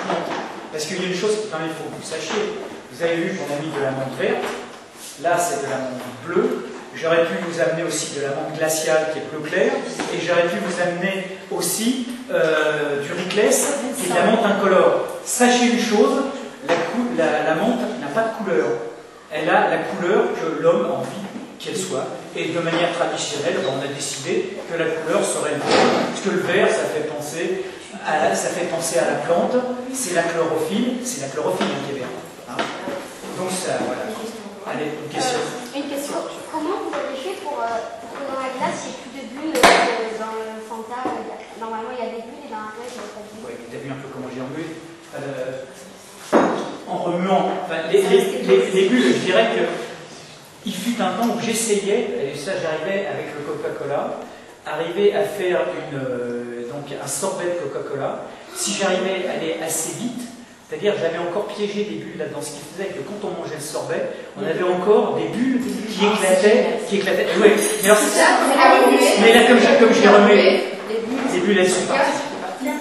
menthe. Parce qu'il y a une chose qu'il faut que vous sachiez. Vous avez vu qu'on a mis de la menthe verte. Là, c'est de la menthe bleue. J'aurais pu vous amener aussi de la menthe glaciale qui est bleu clair. Et j'aurais pu vous amener aussi du Riclès qui est de la menthe incolore. Sachez une chose, la menthe n'a pas de couleur. Elle a la couleur que l'homme a envie qu'elle soit. Et de manière traditionnelle, on a décidé que la couleur serait le vert. Parce que le vert, ça fait penser à la plante, c'est la chlorophylle qui est verte. Hein. Donc ça, voilà. Allez, une question. Une question. Comment vous avez fait pour que dans la glace, il n'y ait plus de bulles dans le Fanta? Normalement, il y les bulles, je dirais que il fut un temps où j'essayais, et ça j'arrivais avec le Coca-Cola, arriver à faire donc un sorbet de Coca-Cola. Si j'arrivais à aller assez vite, c'est-à-dire j'avais encore piégé des bulles là-dedans, ce qui faisait que quand on mangeait le sorbet, on avait encore des bulles qui éclataient. Ouais. Mais là, comme je les remets, les bulles elles sont parties.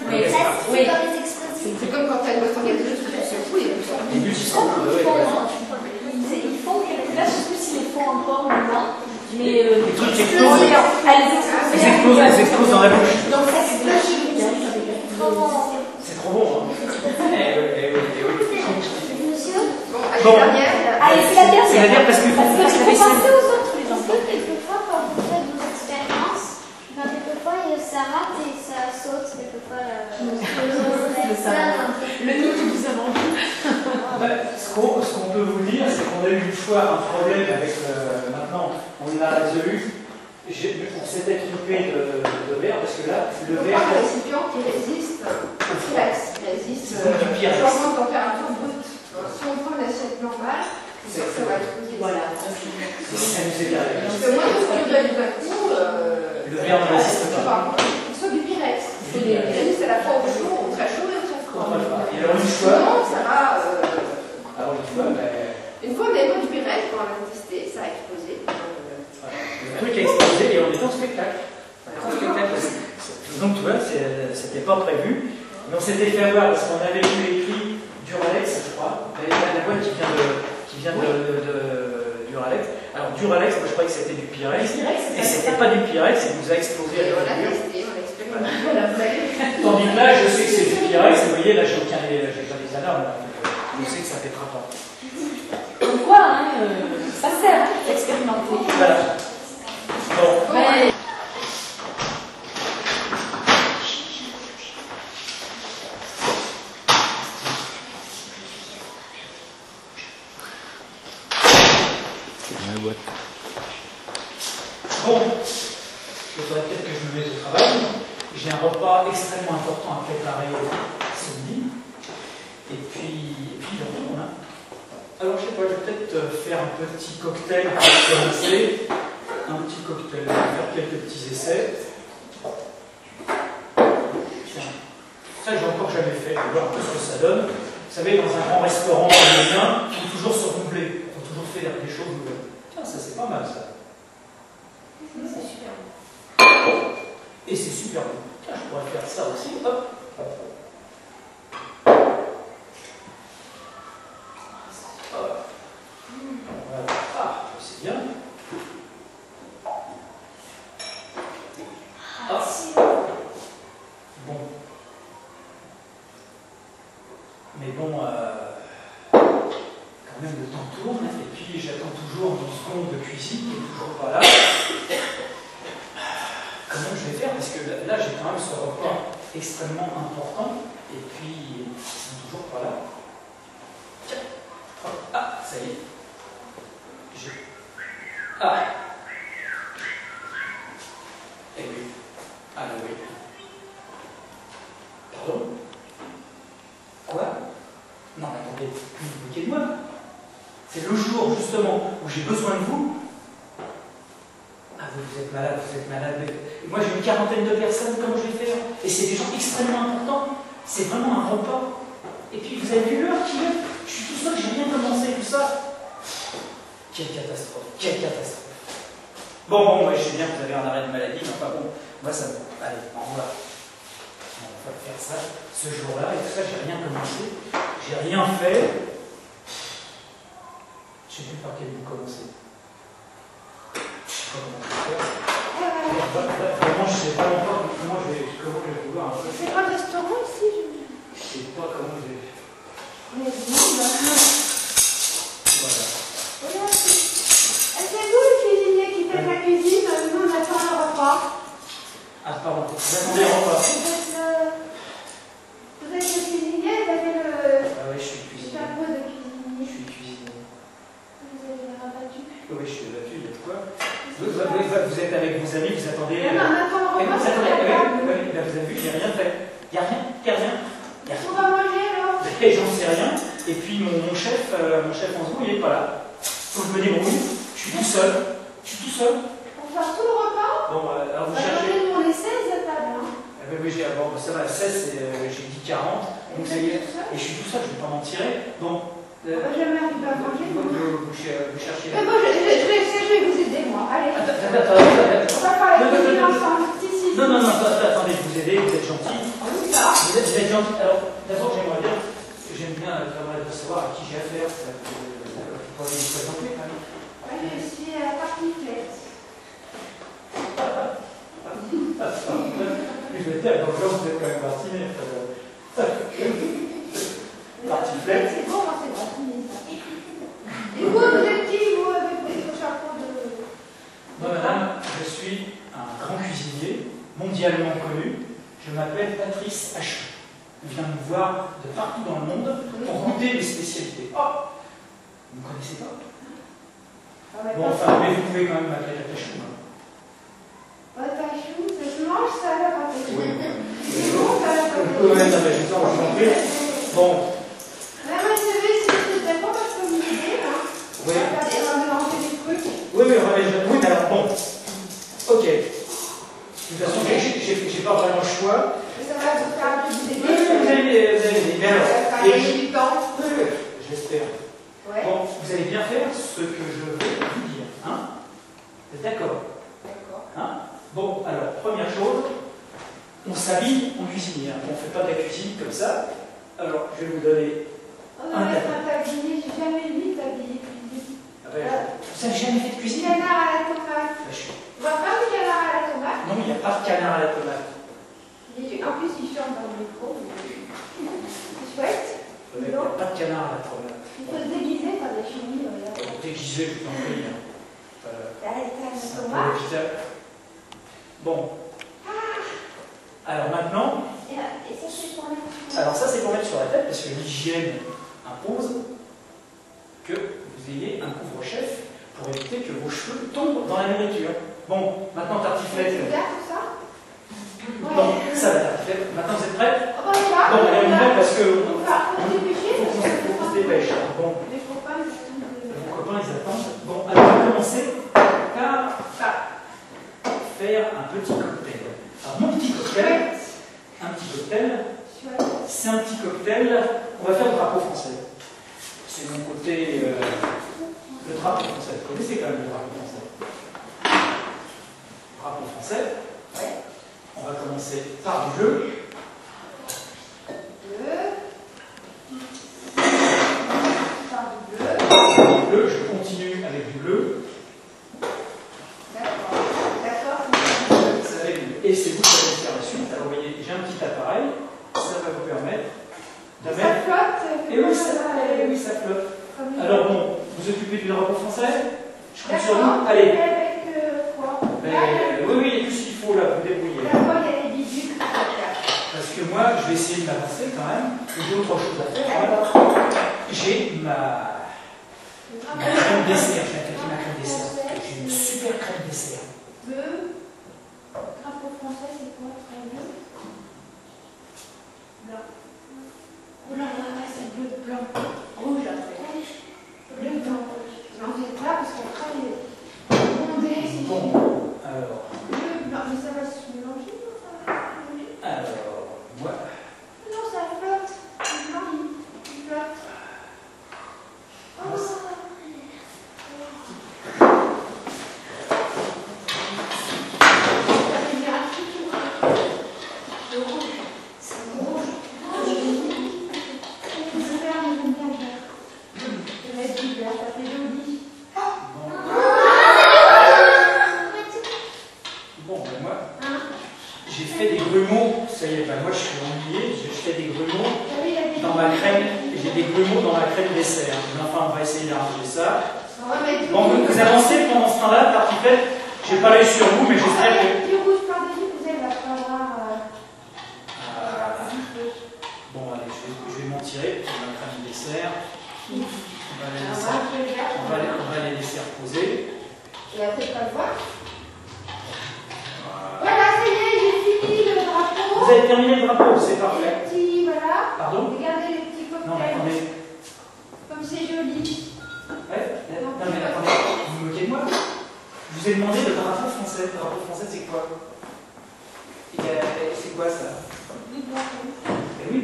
Mais ça, c'est comme les explosifs. C'est comme quand tu as une boîte organique, tu secoues et les bulles sont Ils font quelque chose, je sais plus s'ils les font encore maintenant, mais les trucs explosent. Elles explosent dans la bouche. Donc ça, c'est de la chimie. C'est trop bon, hein. Bon, allez, Allez, c'est la dernière. C'est la dernière parce que faut penser aux autres, les enfants. Quelquefois, quand vous faites vos expériences, quelquefois ça rate et ça saute, quelquefois Le nid que vous avez envie. Ce qu'on peut vous dire, c'est qu'on a eu une fois un problème avec maintenant, on l'a résolu. On s'était trompé de verre parce que là, le verre. Un récipient qui résiste au stress, qui résiste au changement de température brute. Si on prend une assiette normale, c'est sûr que ça va exploser. Voilà. Ça nous est bien. Parce que moi, ce que je donne du coup, le verre ne résiste pas. Il soit du Pyrex. Il résiste à la fois au chaud, au très chaud et au très froid. Et alors une fois. Non, ça va. Alors une fois, une fois, on avait mis du Pyrex, on l'a testé, ça a explosé. Le truc a explosé et on était en spectacle. Donc tu vois, c'était pas prévu. Mais on s'était fait avoir parce qu'on avait vu écrit Duralex, je crois. La boîte qui vient de Duralex. Alors Duralex, moi je croyais que c'était du Pyrex. Et c'était pas du Pyrex, ça nous a explosé à On l'a la testé, on l'a expérimenté. Tandis que là, je sais que c'est du Pyrex. Vous voyez, là, j'ai pas les alarmes. Je sais que ça pètera pas. Comme quoi, hein, ça sert d'expérimenter. Voilà. Bon. Mais... Bon, il faudrait peut-être que je me mette au travail. J'ai un repas extrêmement important à préparer samedi. Et puis je retourne. Hein. Alors, je sais pas, je vais peut-être faire un petit cocktail pour commencer. Un petit cocktail, je vais faire quelques petits essais. Tiens, ça, j'ai encore jamais fait. Je vais voir un peu ce que ça donne. Vous savez, dans un grand restaurant américain, il faut toujours se renouveler. Il faut toujours faire des choses nouvelles. Tiens, ça, c'est pas mal, ça. C'est super bon. Et c'est super bon. Tiens, je pourrais faire ça aussi. Hop. Voilà. Ah, c'est bien. Ah. Bon. Mais bon, quand même, le temps tourne. Et puis, j'attends toujours 12 secondes de cuisine qui est toujours pas là. Comment je vais faire? Parce que là, j'ai quand même ce repas extrêmement important. Et puis, ils sont toujours pas là. Tiens. Ah, ça y est. Ah. Eh oui. Ah oui. Pardon? Quoi? Non, mais attendez, vous vous moquez de moi? C'est le jour, justement, où j'ai besoin de vous. Ah, vous êtes malade, vous êtes malade. Moi, j'ai une quarantaine de personnes, comment je vais faire? Et c'est des gens extrêmement importants. C'est vraiment un repas. Et puis, vous avez vu l'heure qu'il est? Je suis tout seul, j'ai rien commencé, tout ça. Quelle catastrophe, quelle catastrophe. Bon, moi, je sais bien que vous avez un arrêt de maladie, mais enfin bon, moi, ça me... Allez, au revoir. On va faire ça ce jour-là, et tout ça, j'ai rien commencé. J'ai rien fait. Je sais plus par quel bout commencer. Je sais pas comment je vais faire. Vraiment, je sais pas encore comment je vais vouloir un peu. C'est pas le restaurant ici? Je sais pas comment je vais. Voilà. Voilà. C'est vous le cuisinier qui fait la cuisine, nous on attend le repas. Ah, pardon, vous attendez un repas. Vous êtes le cuisinier, vous avez le. Ah oui, je suis cuisinier. chapeau de cuisinier. Je suis cuisinier. Vous avez rabattu. Oui, je suis abattu, il y a de quoi. Vous êtes avec vos amis, vous attendez. Non, on attend le Et repas. vous attendez. Vous avez vu, j'ai rien fait. Il n'y a rien, il n'y a rien. On va manger alors. Et j'en sais rien. Et puis mon chef en ce moment, il n'est pas là. Faut que je me débrouille. Je suis tout seul. On va faire tout le repas. Bon, alors vous cherchez. On est 16 à table. Oui, bon, ça va, 16, j'ai dit 40. Donc ça y est. Et je suis tout seul, je ne vais pas m'en tirer. Donc. Jamais arrivé à manger. Vous cherchez. Mais bon, je vais vous aider, moi. Allez. Attends. On va parler de cuisine ensemble. Non, attendez, vous aidez, vous êtes gentil. Vous êtes gentil. Alors, d'abord, j'aime bien savoir à qui j'ai affaire. Vous pouvez vous présenter quand même. Moi, je suis à Tartiflette. Je vais dire, donc là, vous êtes quand même martiné. Tartiflette. C'est bon, moi, c'est martiné, ça. Et vous êtes qui, vous, avec votre chapeau de... Moi, madame, je suis un grand cuisinier, mondialement connu. Je m'appelle Patrice H. Je viens me voir de partout dans le monde pour goûter les spécialités. Oh, vous ne connaissez pas? Bon, enfin, mais vous pouvez quand même m'appeler Patachou. Patachou, ça se mange, ça, la Patachou. Oui. C'est bon, ça, la Patachou. Vous pouvez même m'appeler ça, je vous en prie. Bon. Là, moi, je vais, si c'était pas parce que vous m'aidez, là. Oui. On va mélanger les trucs. Oui, mais alors, bon. Ok. De toute façon, j'ai pas vraiment le choix. Ça va vous faire un peu vous aider. Vous allez bien alors. Ça va gagner du temps. J'espère. Ouais. Bon, vous allez bien faire ce que je vais vous dire. Hein? Vous êtes d'accord? D'accord. Hein? Bon, alors, première chose, on s'habille en cuisinier. On ne fait pas de la cuisine comme ça. Alors, je vais vous donner On va mettre un tablier. J'ai jamais vu de tablier cuisine. vous n'avez jamais fait de cuisine? Canard à la tomate. On va pas du canard à la tomate. Non, il n'y a pas de canard à la tomate. En plus, il chante dans le micro. C'est chouette. Il n'y a pas de canard à la tomate. Il faut se déguiser par des chevilles. Déguisé, je t'en prie. C'est un tomate. Bon. Alors maintenant. Et ça, c'est pour mettre. Alors ça, c'est pour mettre sur la tête, parce que l'hygiène impose que vous ayez un couvre-chef pour éviter que vos cheveux tombent dans la nourriture. Bon, maintenant tartiflette. C'est bien tout ça? Bon, ça va tartiflette. Maintenant, vous êtes prêts? On va voir. Bon, on va parce que On va se dépêcher. faut qu'on se dépêche. Bon, Les copains, ils attendent. vos copains, ils attendent. Bon, alors on va commencer par faire un petit cocktail. Alors mon petit cocktail, c'est un petit cocktail, on va faire le drapeau français. C'est mon côté, le drapeau français. Vous connaissez quand même le drapeau français? Drapeau français. Ouais. On va commencer par du bleu. Du bleu, je continue avec du bleu. D'accord. Et c'est vous qui allez faire la suite. Alors vous voyez, j'ai un petit appareil, ça va vous permettre de mettre. Ça flotte. Et oui, ça flotte. Alors bon, vous occupez du drapeau français? Je compte sur vous. Allez. Avec quoi? Oui, il y a tout ce qu'il faut là, vous débrouillez. D'abord, il y a les bidules. Parce que moi, je vais essayer de m'avancer quand même. J'ai autre chose à faire. J'ai ma crème dessert. Je vais attaquer ma crème dessert. J'ai une super crème dessert. Le drapeau français, c'est quoi? Blanc. Oh là là, c'est bleu, blanc. Rouge après. Bleu, blanc. Mais en fait là, parce qu'après, c'est bon, alors. bleu, blanc. Mais ça va se mélanger ou ça va se mélanger? Alors, moi. Non, ça flotte. C'est blanc. Il flotte. Oh. Bon, ben moi, j'ai fait des grumeaux. Ça y est, ben moi je suis ennuyé. J'ai fait des grumeaux dans ma crème. J'ai des grumeaux dans ma crème dessert. Mais enfin, on va essayer d'arranger ça. Bon, vous avancez pendant ce temps-là, tartiflette. J'ai pas l'œil sur vous, mais j'espère que. Bon, allez, je vais m'en tirer pour ma crème dessert. On va les laisser reposer. Et après, pas le voir. Voilà, ça y est, j'ai fini le drapeau. Vous avez terminé le drapeau, c'est parfait. Les petits, voilà. Pardon? Regardez les petits cocktails. Non, mais attendez. quoi? C'est quoi ça? Oui,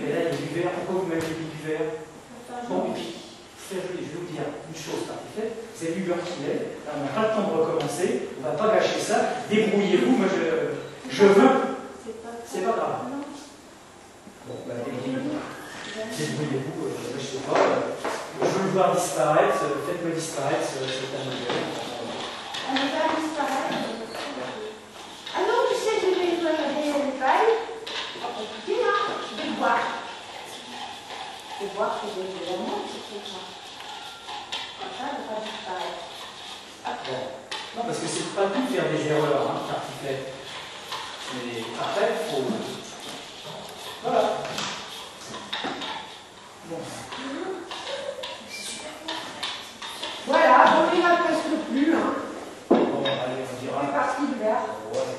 mais là il y a du vert. Pourquoi vous m'avez mis du vert? Bon, et puis, je vais vous dire une chose parfaite. Vous avez vu l'heure qu'il est. Là, on n'a pas le temps de recommencer. On ne va pas gâcher ça. Débrouillez-vous. Moi, je veux. C'est pas grave. Bon, bah, débrouillez-vous. Débrouillez-vous. Je sais pas. Je veux le voir disparaître. Faites-moi disparaître cet amélioré. On ne va pas disparaître. Ah non, tu sais, je vais regarder les pailles. Écoutez, là, je vais voir. Je vais voir que j'ai de l'amour, c'est ça. Comme ça, ne pas disparaître. Bon. Non, parce que c'est pas tout de faire des erreurs, hein, tartiflette. Mais après, il faut. Voilà. Bon. Voilà, on n'ira presque plus. Hein. Bon, allez, on dira. C'est parti l'hiver. Ouais.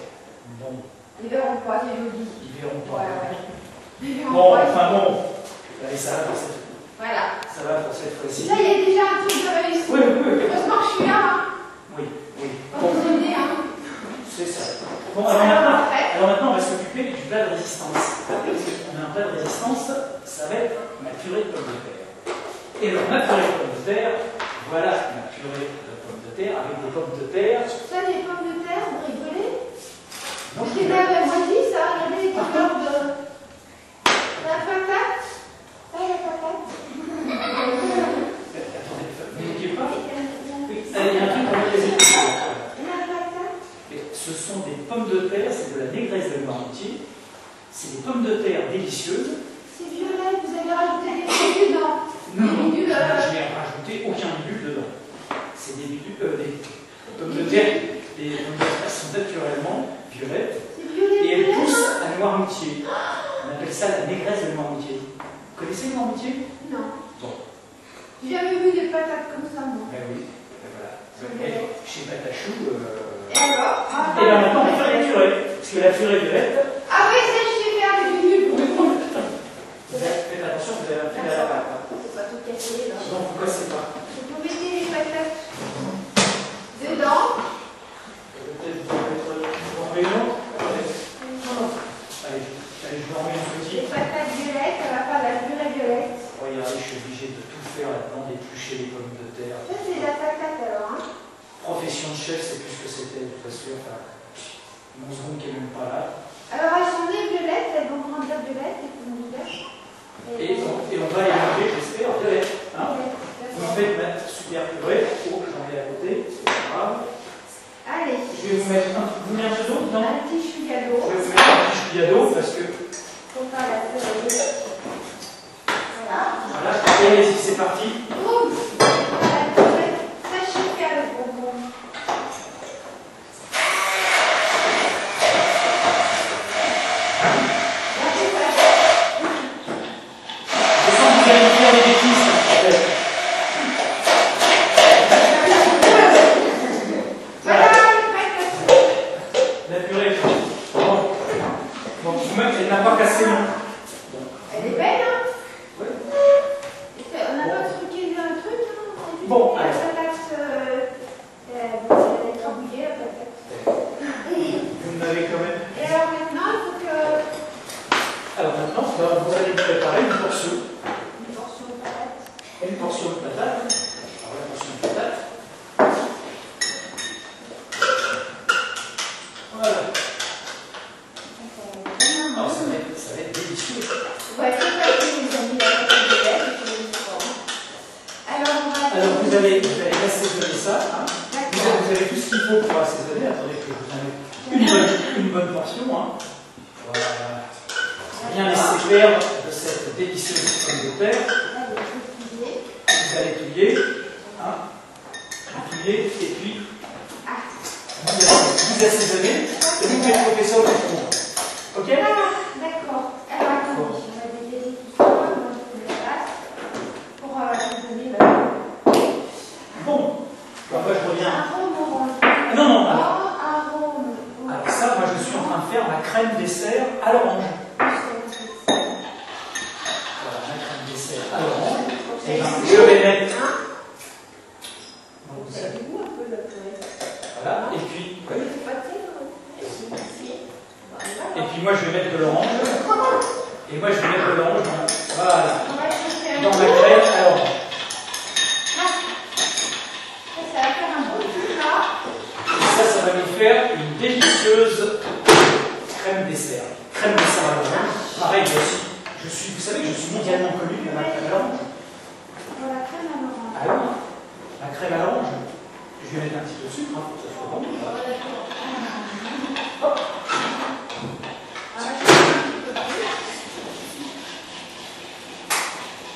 Bon. L'hiver en quoi, c'est joli. L'hiver en quoi. Ouais. Bon, enfin bon. Allez, ça va pour cette fois. Voilà. Ça va pour cette fois-ci. Ça, il y a déjà un truc de réussite. Oui. Heureusement que je suis là. Hein. Oui. Pour vous aider. Hein. C'est ça. Bon, alors maintenant, on va s'occuper du plat de résistance. On a un plat de résistance, ça va être ma purée de pommes de terre. Et alors, ma purée de pommes de terre, voilà ma purée de pommes de terre avec des pommes de terre. Ça, les pommes de terre, vous rigolez? Non, je l'ai bien choisi, ça. Regardez les couleurs de. La patate. Ah, la patate. Attendez, vous n'oubliez pas? Oui, il y a un truc qu'on va les écouter. Ce sont des pommes de terre, c'est de la négresse de Noirmoutier. C'est des pommes de terre délicieuses. C'est violet, vous avez rajouté des bidules dedans. Non, je n'ai rajouté aucun bidule dedans. C'est des bidules, des pommes de terre. Les pommes de terre sont naturellement violettes. Et elles poussent à Noirmoutier. On appelle ça la négresse de Noirmoutier. Vous connaissez Noirmoutier? Non. Bon. J'ai jamais vu des patates comme ça, moi. Ben oui, ben voilà. Chez Patachou. Et alors? Et là maintenant, on va faire la purée. Parce que la purée violette. Ah oui, ça, je sais faire avec du nul. Faites attention, vous avez un peu à la pâte. C'est pas tout cassé, là. Non, vous cassez pas. Vous mettez les patates dedans. Peut-être vous mettre en réunion. Allez, je vous en mets une petite. Les patates violettes, ça va faire la purée violette. Regardez, je suis obligé de tout faire là-dedans, d'éplucher les pommes de terre. Ça, c'est la patate alors, hein. Profession de chef, c'est plus ce que c'était, de toute façon. Enfin, mon seconde qui est même pas là. Alors, elles sont nées violettes, elles vont grandir violettes, et pommes de terre. Et on va les manger, j'espère, violette. Hein, vous me faites mettre super purée. Oh, j'en ai à côté, c'est pas grave. Allez. Je vais vous mettre un peu d'eau, non? Un petit chouïa d'eau. Je vais vous mettre un petit chouïa d'eau parce que. Pour faire la purée. Voilà. Voilà, et allez-y, c'est parti. Boum. La purée. Sachez faire le bonbon. Je sens que vous allez me faire les bêtises, peut-être. Voilà, elle est prête. La purée. Bon, vous-même, elle n'a pas cassé non. Elle est belle, hein? Oui. On n'a pas truqué un truc, hein? Bon, la allez. patate, elle est écrabouillée, la patate. Vous m'avez quand même. Et alors maintenant, il faut que. Alors maintenant, vous allez préparer une portion. Une portion de patate. Une portion de patate. Alors la portion de patate. Voilà. Alors ça va être délicieux. Ouais, c'est pas que les amis, la patate de lait, il faut les formes. Alors, on va. Alors vous allez assaisonner ça. Hein. Vous avez tout ce qu'il faut pour assaisonner. Attendez que je vous en mette une bonne portion. Hein. Voilà. Bien laisser perdre de cette délicieuse pomme de terre. Vous allez plier. Hein. Plier et puis vous assaisonnez et vous faites tremper ça au four. Ok? Ah, d'accord. Alors, attendez, on va décaler tout ça, on va mettre la place pour assaisonner la. Bon. Après, je reviens. Arôme orange. Non, non. Arôme. Alors ça, moi, je suis en train de faire ma crème dessert à l'orange. Voilà, ma crème dessert à l'orange. Et ben, je vais mettre. Ça fait goût un peu la purée. Voilà, et puis. Oui. C'est pas très gros. mettre de l'orange. Et moi, je vais mettre de l'orange. Voilà. Dans ma crème à l'orange. Ça va faire un bon truc là. Et ça va nous faire une délicieuse crème dessert. Crème dessert à l'orange. Pareil, vous savez que je suis mondialement connu pour ma crème à l'orange. Pour la crème à l'orange. Ah oui, la crème à l'orange. Je vais mettre un petit peu de sucre pour que ça soit bon. Hop.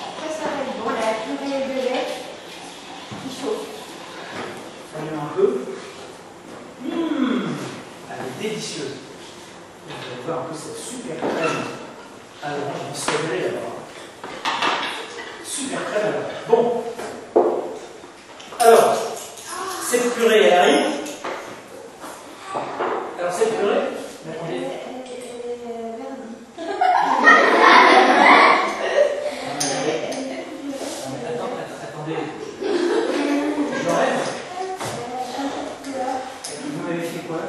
Après, ça va être bon, la purée de lait qui chauffe. Voyons un peu. Elle est délicieuse. Vous allez voir un peu cette super crème à l'orange. On se réveille alors. Super crème à l'orange. Bon. Alors, cette purée, elle arrive. Alors, cette purée, attendez. Attendez. Je rêve. Vous m'avez fait quoi?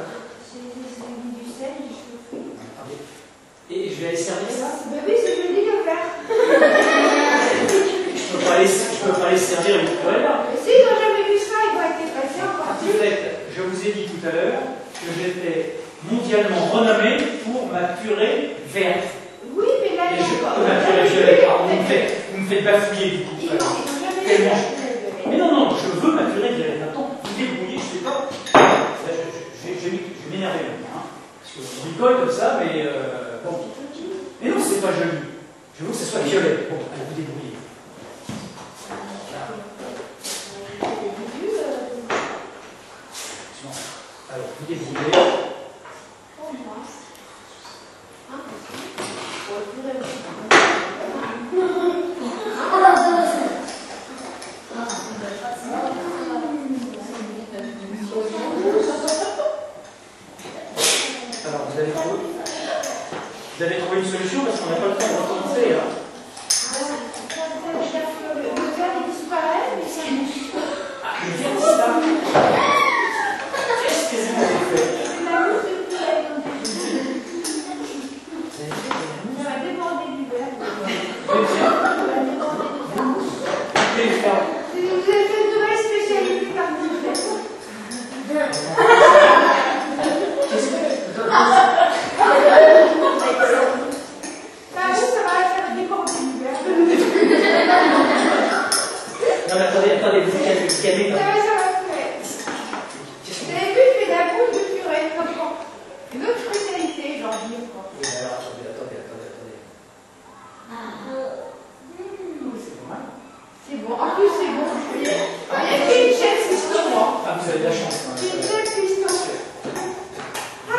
J'ai mis du sel, j'ai chauffé. Attendez. Et je vais aller servir ça? Bah oui, c'est joli de faire. Je peux pas aller servir une purée là. Mais si, ils n'ont jamais vu ça, ils vont être passés encore En fait, je vous ai dit tout à l'heure que j'étais mondialement renommé pour ma purée verte. Oui, mais là, Et ma purée violet, pardon, vous me faites bafouiller du coup. Ils n'ont jamais Tellement. vu. Mais non, non, je veux ma purée violet. Attends, vous débrouillez, je sais pas. Là, je vais m'énerver maintenant. Hein, parce qu'on bricole comme ça, mais bon. Mais non, c'est pas joli. Je veux que ce soit violet. Bon, allez, vous débrouillez. Alors, vous débrouillez. Alors, vous avez trouvé une solution parce qu'on n'a pas le temps de recommencer. Hein. Le verre il disparaît, mais ça bouge. Ah, le verre disparaît. Qu'est-ce que vous avez fait? La mousse de purée, ça va déborder du verre. Vous avez fait une nouvelle spécialité parmi nous. Ça va faire déborder du verre. Non, mais attendez, vous calmez. Ça va faire. Vous avez vu, je fais de la mousse de purée. Une autre spécialité, j'en dis. Oui, alors, attendez. C'est pas mal. C'est bon. En plus, c'est bon. Il y a une chaise piston. Ah, vous avez de la chance. Hein, Une chaise piston. Ah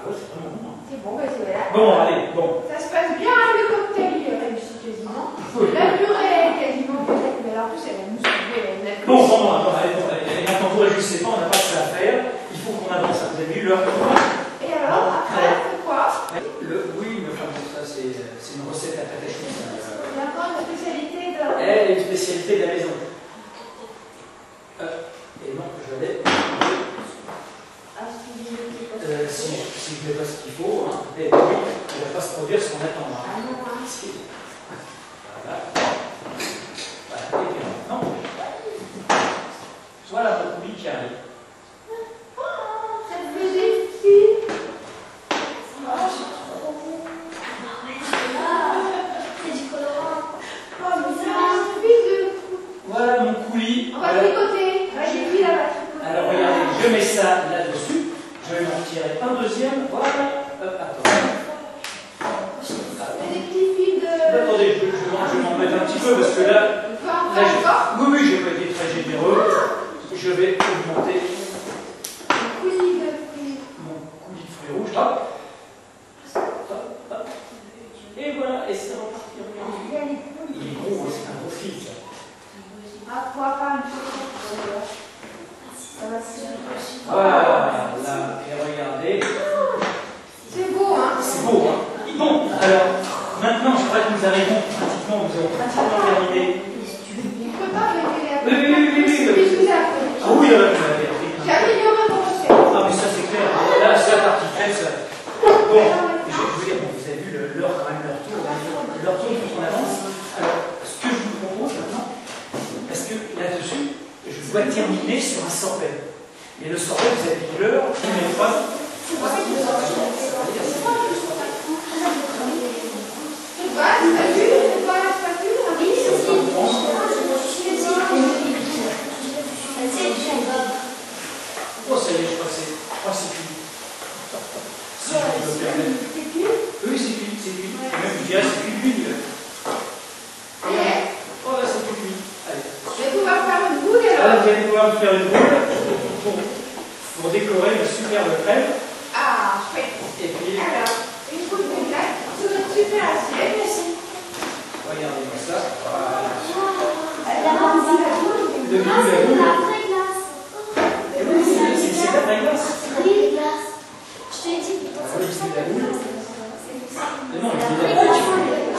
ouais, c'est vraiment bon. Hein. C'est bon, bah c'est voilà. Bon, allez, bon. Ça se passe bien, le cocktail il réussit quasiment. La purée est quasiment faite, mais alors en plus elle a mousse de purée. Bon, allez, maintenant vous réjouissez pas, on n'a pas que ça à faire. Il faut qu'on avance. Vous avez vu l'heure? Et alors, après, c'est quoi? Oui, mais enfin, ça, c'est une recette à pâte à choux. Il y a encore une spécialité de. Elle est une spécialité de la maison. Et donc, je vais. Si je ne fais pas ce qu'il faut, hein, et oui, il ne va pas se produire ce qu'on attend. Hein. Ah non, hein. Voilà. Voilà. Et puis maintenant, voilà votre coulis qui arrive. Cette musique ici. C'est du colorant. Oh, mais c'est un fil de. Voilà mon coulis. On va tricoter. J'ai pris la batterie. Alors regardez, je mets ça là-dessus. Je vais m'en tirer un deuxième. Voilà. Attends. C'est des petits fils de. Attendez, je vais m'en mettre un petit peu parce que là, Tu veux en faire encore? oui, j'ai pas été très généreux. Je vais augmenter terminer sur un sorbet. Et le sorbet, vous avez dit l'heure, combien de fois? Oh, ça y est, je crois que c'est cuit. Si je peux me permettre. Oui, c'est cuit, c'est cuit. Même je dirais c'est cuit. Oh là, c'est cuit. Allez. Je vais pouvoir faire une boule alors. Là, vous allez pouvoir faire une boule pour décorer le superbe crème. Ah, chouette. Et puis, alors, une boule de glace sur notre super assiette. Merci. Regardez-moi ça. Voilà. La boule. De la Ah, c'est boule. la vraie glace. Et oui, c'est la vraie glace. Oui, glace. Je t'ai dit. Ah oui, c'est la boule. C'est Non, la c'est vraie la glace.